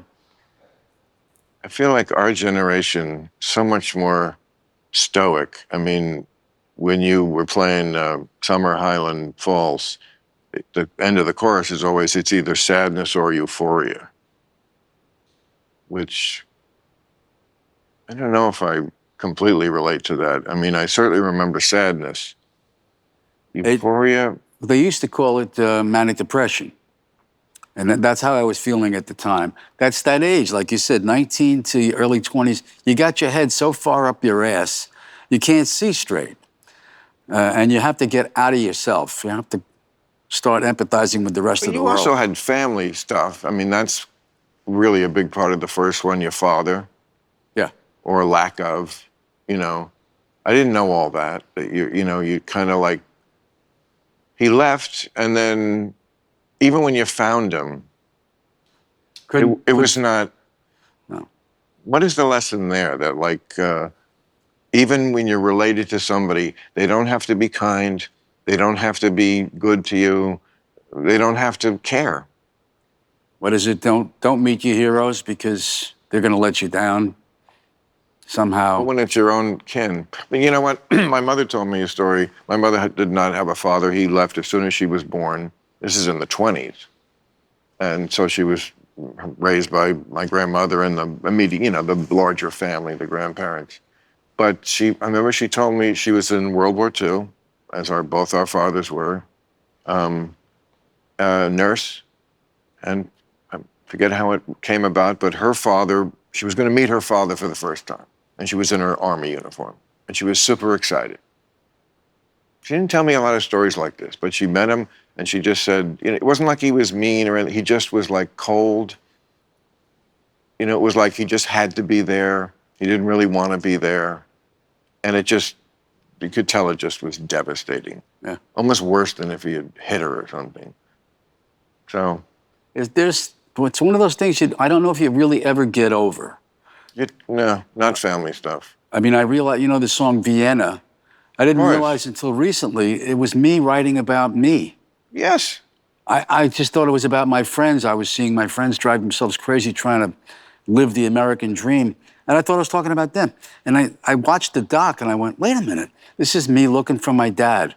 I feel like our generation, so much more stoic. I mean, when you were playing Summer Highland Falls, the end of the chorus is always, it's either sadness or euphoria, which I don't know if I completely relate to that. I mean, I certainly remember sadness. Euphoria? They used to call it manic depression. And that's how I was feeling at the time. That's that age, like you said, 19 to early 20s. You got your head so far up your ass, you can't see straight. And you have to get out of yourself. You have to start empathizing with the rest of the world. You also had family stuff. I mean, that's really a big part of the first one, your father. Yeah. Or lack of, I didn't know all that. You kind of he left, and then even when you found him, it was not. No. What is the lesson there? That even when you're related to somebody, they don't have to be kind. They don't have to be good to you. They don't have to care. What is it? Don't meet your heroes because they're going to let you down somehow. But when it's your own kin. But you know what? My mother told me a story. My mother did not have a father. He left as soon as she was born. This is in the 20s. And so she was raised by my grandmother and the immediate, the larger family, the grandparents. But I remember she told me she was in World War II, as both our fathers were, a nurse. And I forget how it came about, but her father, she was going to meet her father for the first time. And she was in her army uniform. And she was super excited. She didn't tell me a lot of stories like this, but she met him and she just said, it wasn't like he was mean or anything. He just was cold. It was like he just had to be there. He didn't really want to be there. And you could tell it just was devastating. Yeah. Almost worse than if he had hit her or something. So. It's one of those things I don't know if you really ever get over. No, not family stuff. I mean, I realize, the song Vienna, I didn't course. realize until recently it was me writing about me. Yes. I just thought it was about my friends. I was seeing my friends drive themselves crazy trying to live the American dream. And I thought I was talking about them. And I watched the doc and I went, wait a minute, this is me looking for my dad.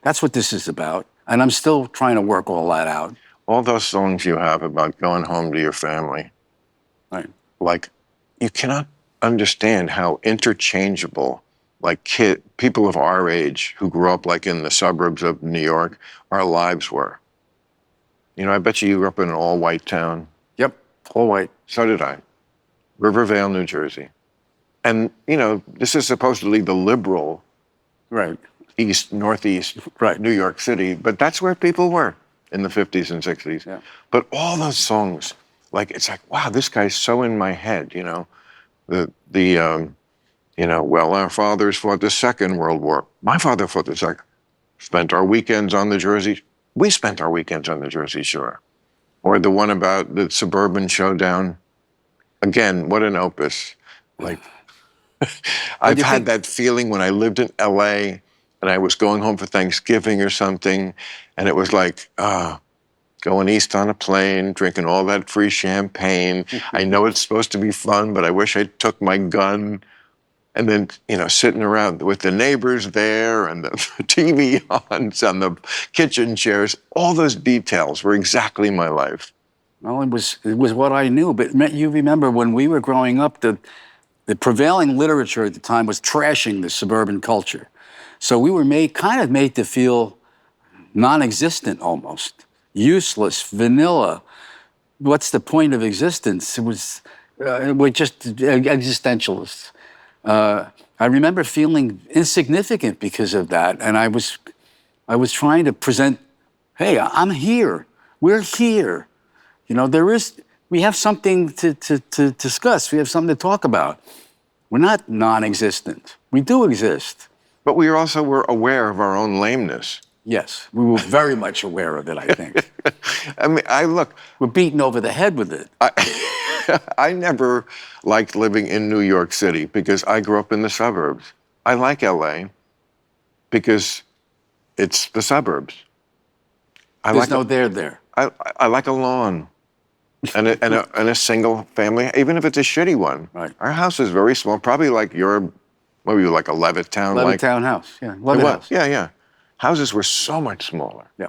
That's what this is about. And I'm still trying to work all that out. All those songs you have about going home to your family, Right. like, you cannot understand how interchangeable, like, people of our age who grew up like in the suburbs of New York, our lives were. You know, I bet you grew up in an all-white town. Yep, all white. So did I. Rivervale, New Jersey. And, you know, this is supposedly the liberal Right. east, northeast, Right. New York City, but that's where people were in the 50s and 60s. Yeah. But all those songs, like, it's like, wow, this guy's so in my head, you know? You know, well, our fathers fought the Second World War. My father fought the Second. Spent our weekends on the Jersey. We spent our weekends on the Jersey Shore. Or the one about the suburban showdown. Again, what an opus. Like, I've had that feeling when I lived in LA and I was going home for Thanksgiving or something, and it was like, going east on a plane, drinking all that free champagne. I know it's supposed to be fun, but I wish I took my gun. And then, you know, sitting around with the neighbors there and the TV on the kitchen chairs, all those details were exactly my life. Well, it was what I knew. But you remember when we were growing up, the prevailing literature at the time was trashing the suburban culture. So we were kind of made to feel non-existent almost, useless, vanilla. What's the point of existence? We're just existentialists. I remember feeling insignificant because of that, and I was trying to present, hey, I'm here. We're here. You know, we have something to discuss. We have something to talk about. We're not non-existent. We do exist. But we also were aware of our own lameness. Yes, we were very much aware of it, I think. I mean, We're beaten over the head with it. I never liked living in New York City because I grew up in the suburbs. I like LA because it's the suburbs. There's no there. I like a lawn and a single family, even if it's a shitty one. Right. Our house is very small, probably like what were you, like a Levittown? Levittown house, yeah. Levitt house. Yeah, yeah. Houses were so much smaller. Yeah.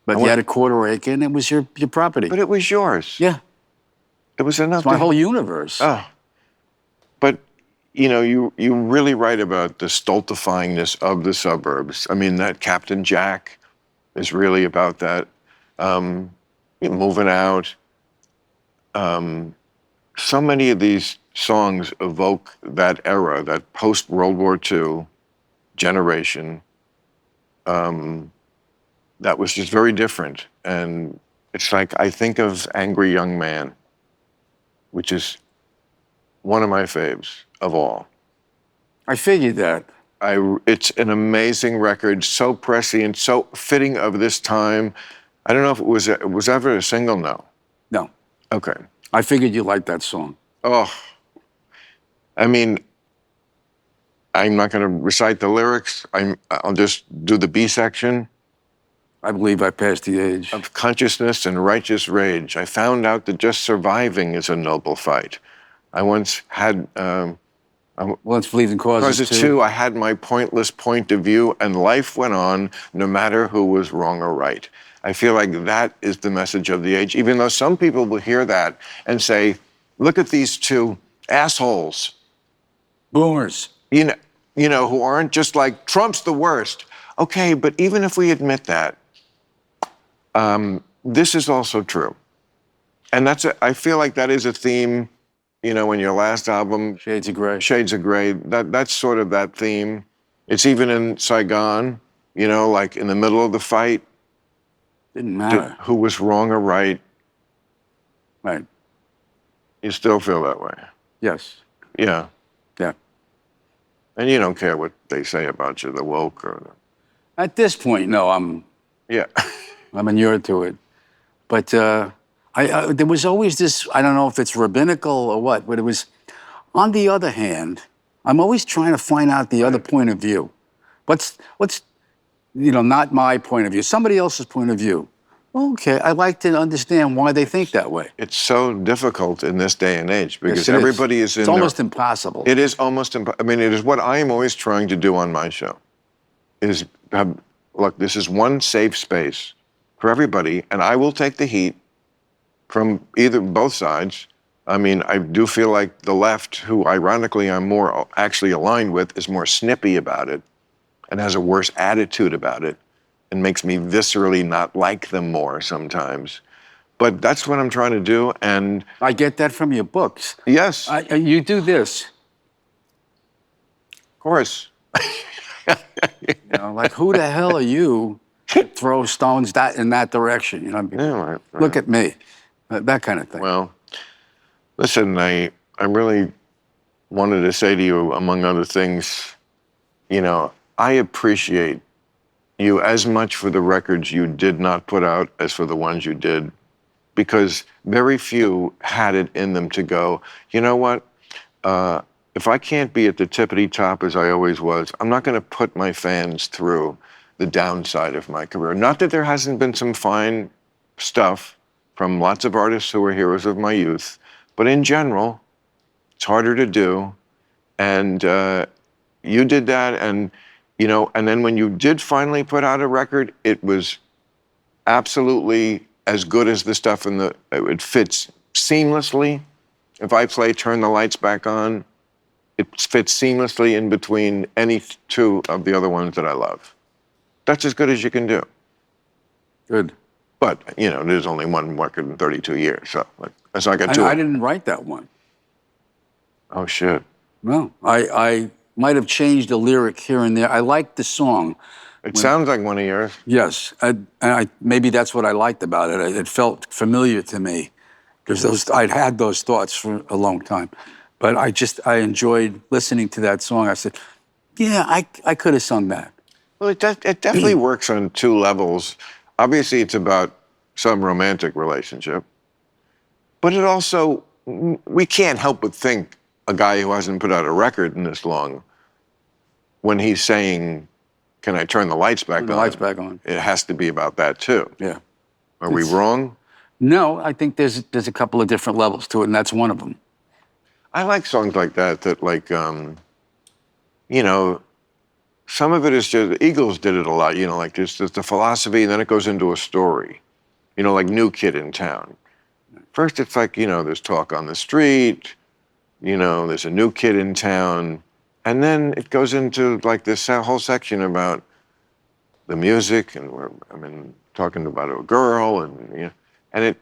But you had a quarter acre and it was your property. But it was yours. Yeah. It was enough. It's my whole universe. Oh. But, you know, you really write about the stultifyingness of the suburbs. I mean, that Captain Jack is really about that. Moving out. So many of these songs evoke that era, that post-World War II generation. That was just very different. And it's like, I think of Angry Young Man, which is one of my faves of all. I figured that. It's an amazing record, so prescient, so fitting of this time. I don't know if it was ever a single, no? No. Okay. I figured you liked that song. Oh, I mean, I'm not going to recite the lyrics. I'll just do the B section. I believe I passed the age. Of consciousness and righteous rage, I found out that just surviving is a noble fight. I once had... Once believed in causes too. I had my pointless point of view, and life went on no matter who was wrong or right. I feel like that is the message of the age, even though some people will hear that and say, look at these two assholes. Boomers. You know, who aren't just like, Trump's the worst. Okay, but even if we admit that, this is also true. And I feel like that is a theme, you know, in your last album. Shades of Grey. Shades of Grey, that's sort of that theme. It's even in Saigon, you know, like in the middle of the fight. Didn't matter. Who was wrong or right. Right. You still feel that way. Yes. Yeah. Yeah. And you don't care what they say about you, the woke or the... At this point, no, I'm inured to it. But there was always this, I don't know if it's rabbinical or what, but it was, on the other hand, I'm always trying to find out the other point of view. What's not my point of view, somebody else's point of view. Okay, I like to understand why they think that way. It's so difficult in this day and age because Yes, it everybody is in It's almost impossible. It is almost I mean, it is what I am always trying to do on my show, is have, look, this is one safe space for everybody, and I will take the heat from both sides. I mean, I do feel like the left, who ironically I'm more actually aligned with, is more snippy about it and has a worse attitude about it and makes me viscerally not like them more sometimes. But that's what I'm trying to do, and I get that from your books. yes, You do this. of course. Like, who the hell are you to throw stones in that direction? Yeah, right. Look at me. That kind of thing. Well, listen, I really wanted to say to you, among other things, I appreciate you as much for the records you did not put out as for the ones you did, because very few had it in them to go, you know what? If I can't be at the tippity top as I always was, I'm not going to put my fans through the downside of my career. Not that there hasn't been some fine stuff from lots of artists who were heroes of my youth, but in general, it's harder to do. And you did that, and and then when you did finally put out a record, it was absolutely as good as the stuff it fits seamlessly. If I play Turn the Lights Back On, it fits seamlessly in between any two of the other ones that I love. That's as good as you can do. Good. But, there's only one record in 32 years, so that's not got two. I didn't write that one. Oh, shit. No, I might have changed the lyric here and there. I liked the song. It sounds like one of yours. Yes, maybe that's what I liked about it. It felt familiar to me because I'd had those thoughts for a long time. But I enjoyed listening to that song. I said, yeah, I could have sung that. Well, it definitely works on two levels. Obviously, it's about some romantic relationship. But it also, we can't help but think a guy who hasn't put out a record in this long, when he's saying, can I turn the lights back on? The lights back on. It has to be about that, too. Yeah. Are we wrong? No, I think there's a couple of different levels to it, and that's one of them. I like songs like that like, some of it is just, the Eagles did it a lot, like there's the philosophy, and then it goes into a story, like New Kid in Town. First, it's like, there's talk on the street, there's a new kid in town, and then it goes into like this whole section about the music, and talking about a girl, and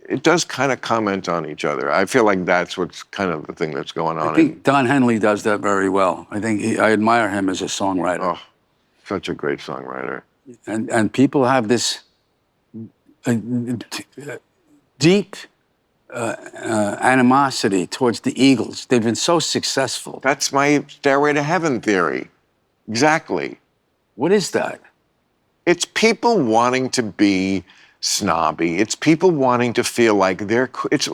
it does kind of comment on each other. I feel like that's what's kind of the thing that's going on. I think Don Henley does that very well. I admire him as a songwriter. Oh, such a great songwriter. And people have this deep animosity towards the Eagles. They've been so successful. That's my Stairway to Heaven theory. Exactly. What is that? It's people wanting to be snobby. It's people wanting to feel like it's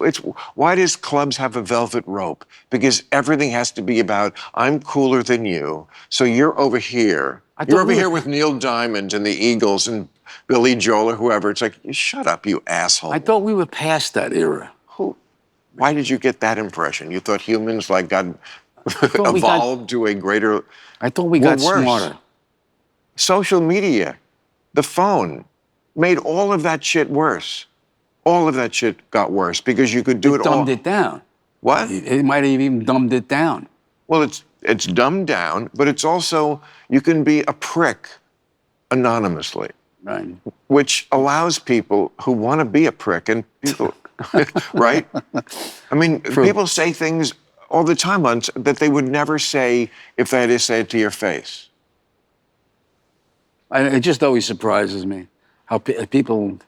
why does clubs have a velvet rope? Because everything has to be about, I'm cooler than you, so you're over here. You're over here with Neil Diamond and the Eagles and Billy Joel or whoever. It's like, shut up, you asshole. I thought we were past that era. Why did you get that impression? You thought humans got evolved to a greater... I thought we got smarter. Social media, the phone, made all of that shit worse. All of that shit got worse because you could do it all. Dumbed it down. What? It might have even dumbed it down. Well, it's dumbed down, but it's also, you can be a prick anonymously. Right. Which allows people who want to be a prick, and people, right? I mean, True. People say things all the time that they would never say if they had to say it to your face. It just always surprises me how people,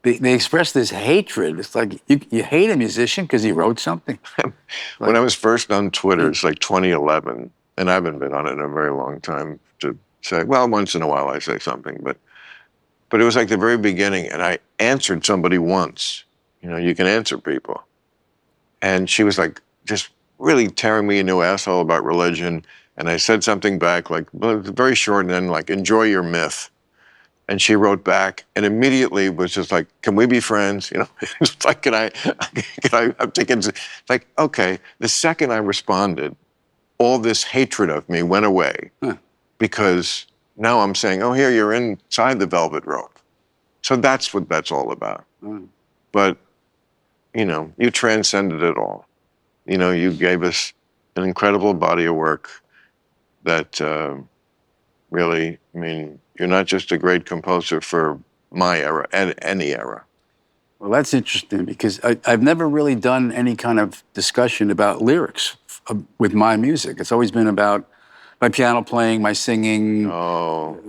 they express this hatred. It's like, you hate a musician because he wrote something. When I was first on Twitter, it's like 2011, and I haven't been on it in a very long time to say, well, once in a while I say something, but it was like the very beginning, and I answered somebody once. You can answer people. And she was like, just really tearing me a new asshole about religion. And I said something back like, well, it's very short, and then like, enjoy your myth. And she wrote back and immediately was just like, can we be friends? You know, it's like, I'm thinking, it's like, okay. The second I responded, all this hatred of me went away because now I'm saying, oh, here, you're inside the velvet rope. So that's what that's all about. But, you know, you transcended it all. You know, you gave us an incredible body of work that really, I mean, you're not just a great composer for my era, and any era. Well, that's interesting because I've never really done any kind of discussion about lyrics with my music. It's always been about my piano playing, my singing,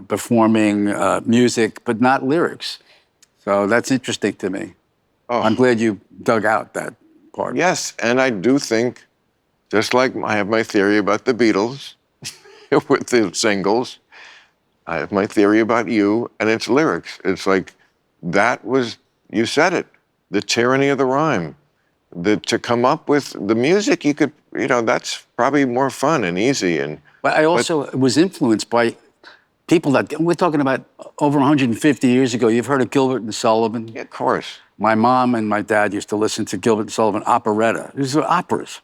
performing, music, but not lyrics. So that's interesting to me. I'm glad you dug out that part. Yes, and I do think, just like I have my theory about the Beatles with the singles, I have my theory about you, and it's lyrics. It's like, that was, you said it, the tyranny of the rhyme. To come up with the music, you could, you know, that's probably more fun and easy. But I also was influenced by people that, we're talking about over 150 years ago. You've heard of Gilbert and Sullivan? Yeah, of course. My mom and my dad used to listen to Gilbert and Sullivan operetta. These were operas.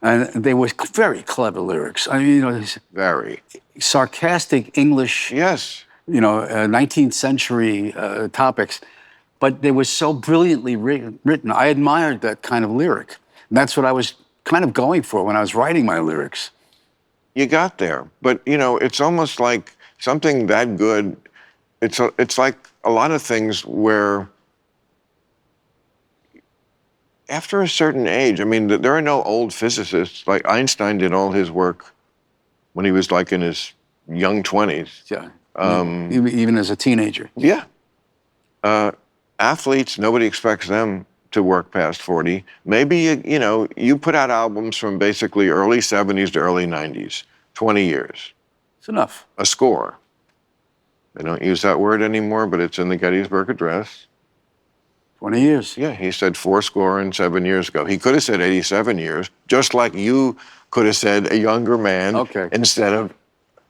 And they were very clever lyrics. I mean, you know, very sarcastic English. Yes. You know, 19th century topics, but they were so brilliantly written. I admired that kind of lyric. And that's what I was kind of going for when I was writing my lyrics. You got there, but you know, it's almost like something that good. It's like a lot of things where, after a certain age, I mean, there are no old physicists. Like Einstein did all his work when he was like in his young 20s. Yeah. Even as a teenager. Yeah. Athletes, nobody expects them to work past 40. Maybe, you know, you put out albums from basically early 70s to early 90s, 20 years. It's enough. A score. They don't use that word anymore, but it's in the Gettysburg Address. 20 years. Yeah, he said 7 years ago. He could have said 87 years, just like you could have said a younger man instead of,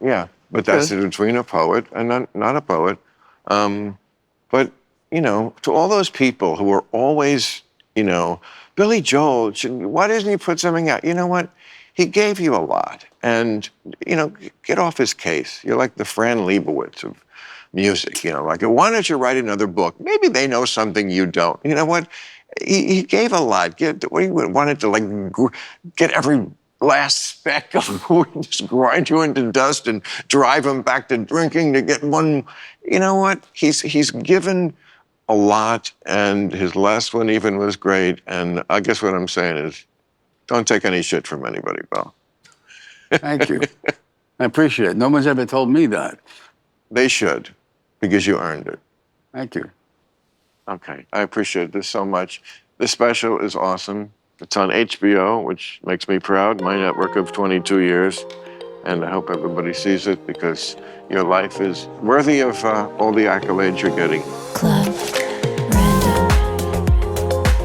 yeah. But that's between a poet and not a poet. But, you know, to all those people who are always, you know, Billy Joel, why doesn't he put something out? You know what? He gave you a lot. And, you know, get off his case. You're like the Fran Lebowitz of music, you know, like, why don't you write another book? Maybe they know something you don't. You know what? He gave a lot. He wanted to, like, get every last speck of just grind you into dust and drive him back to drinking to get one. You know what? He's given a lot, and his last one even was great. And I guess what I'm saying is, don't take any shit from anybody, Bill. Thank you. I appreciate it. No one's ever told me that. They should, because you earned it. Thank you. Okay, I appreciate this so much. This special is awesome. It's on HBO, which makes me proud, my network of 22 years. And I hope everybody sees it, because your life is worthy of all the accolades you're getting. Club Random.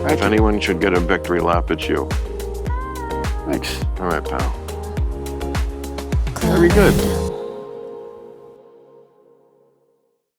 If anyone should get a victory lap, it's you. Thanks. All right, pal. Very good.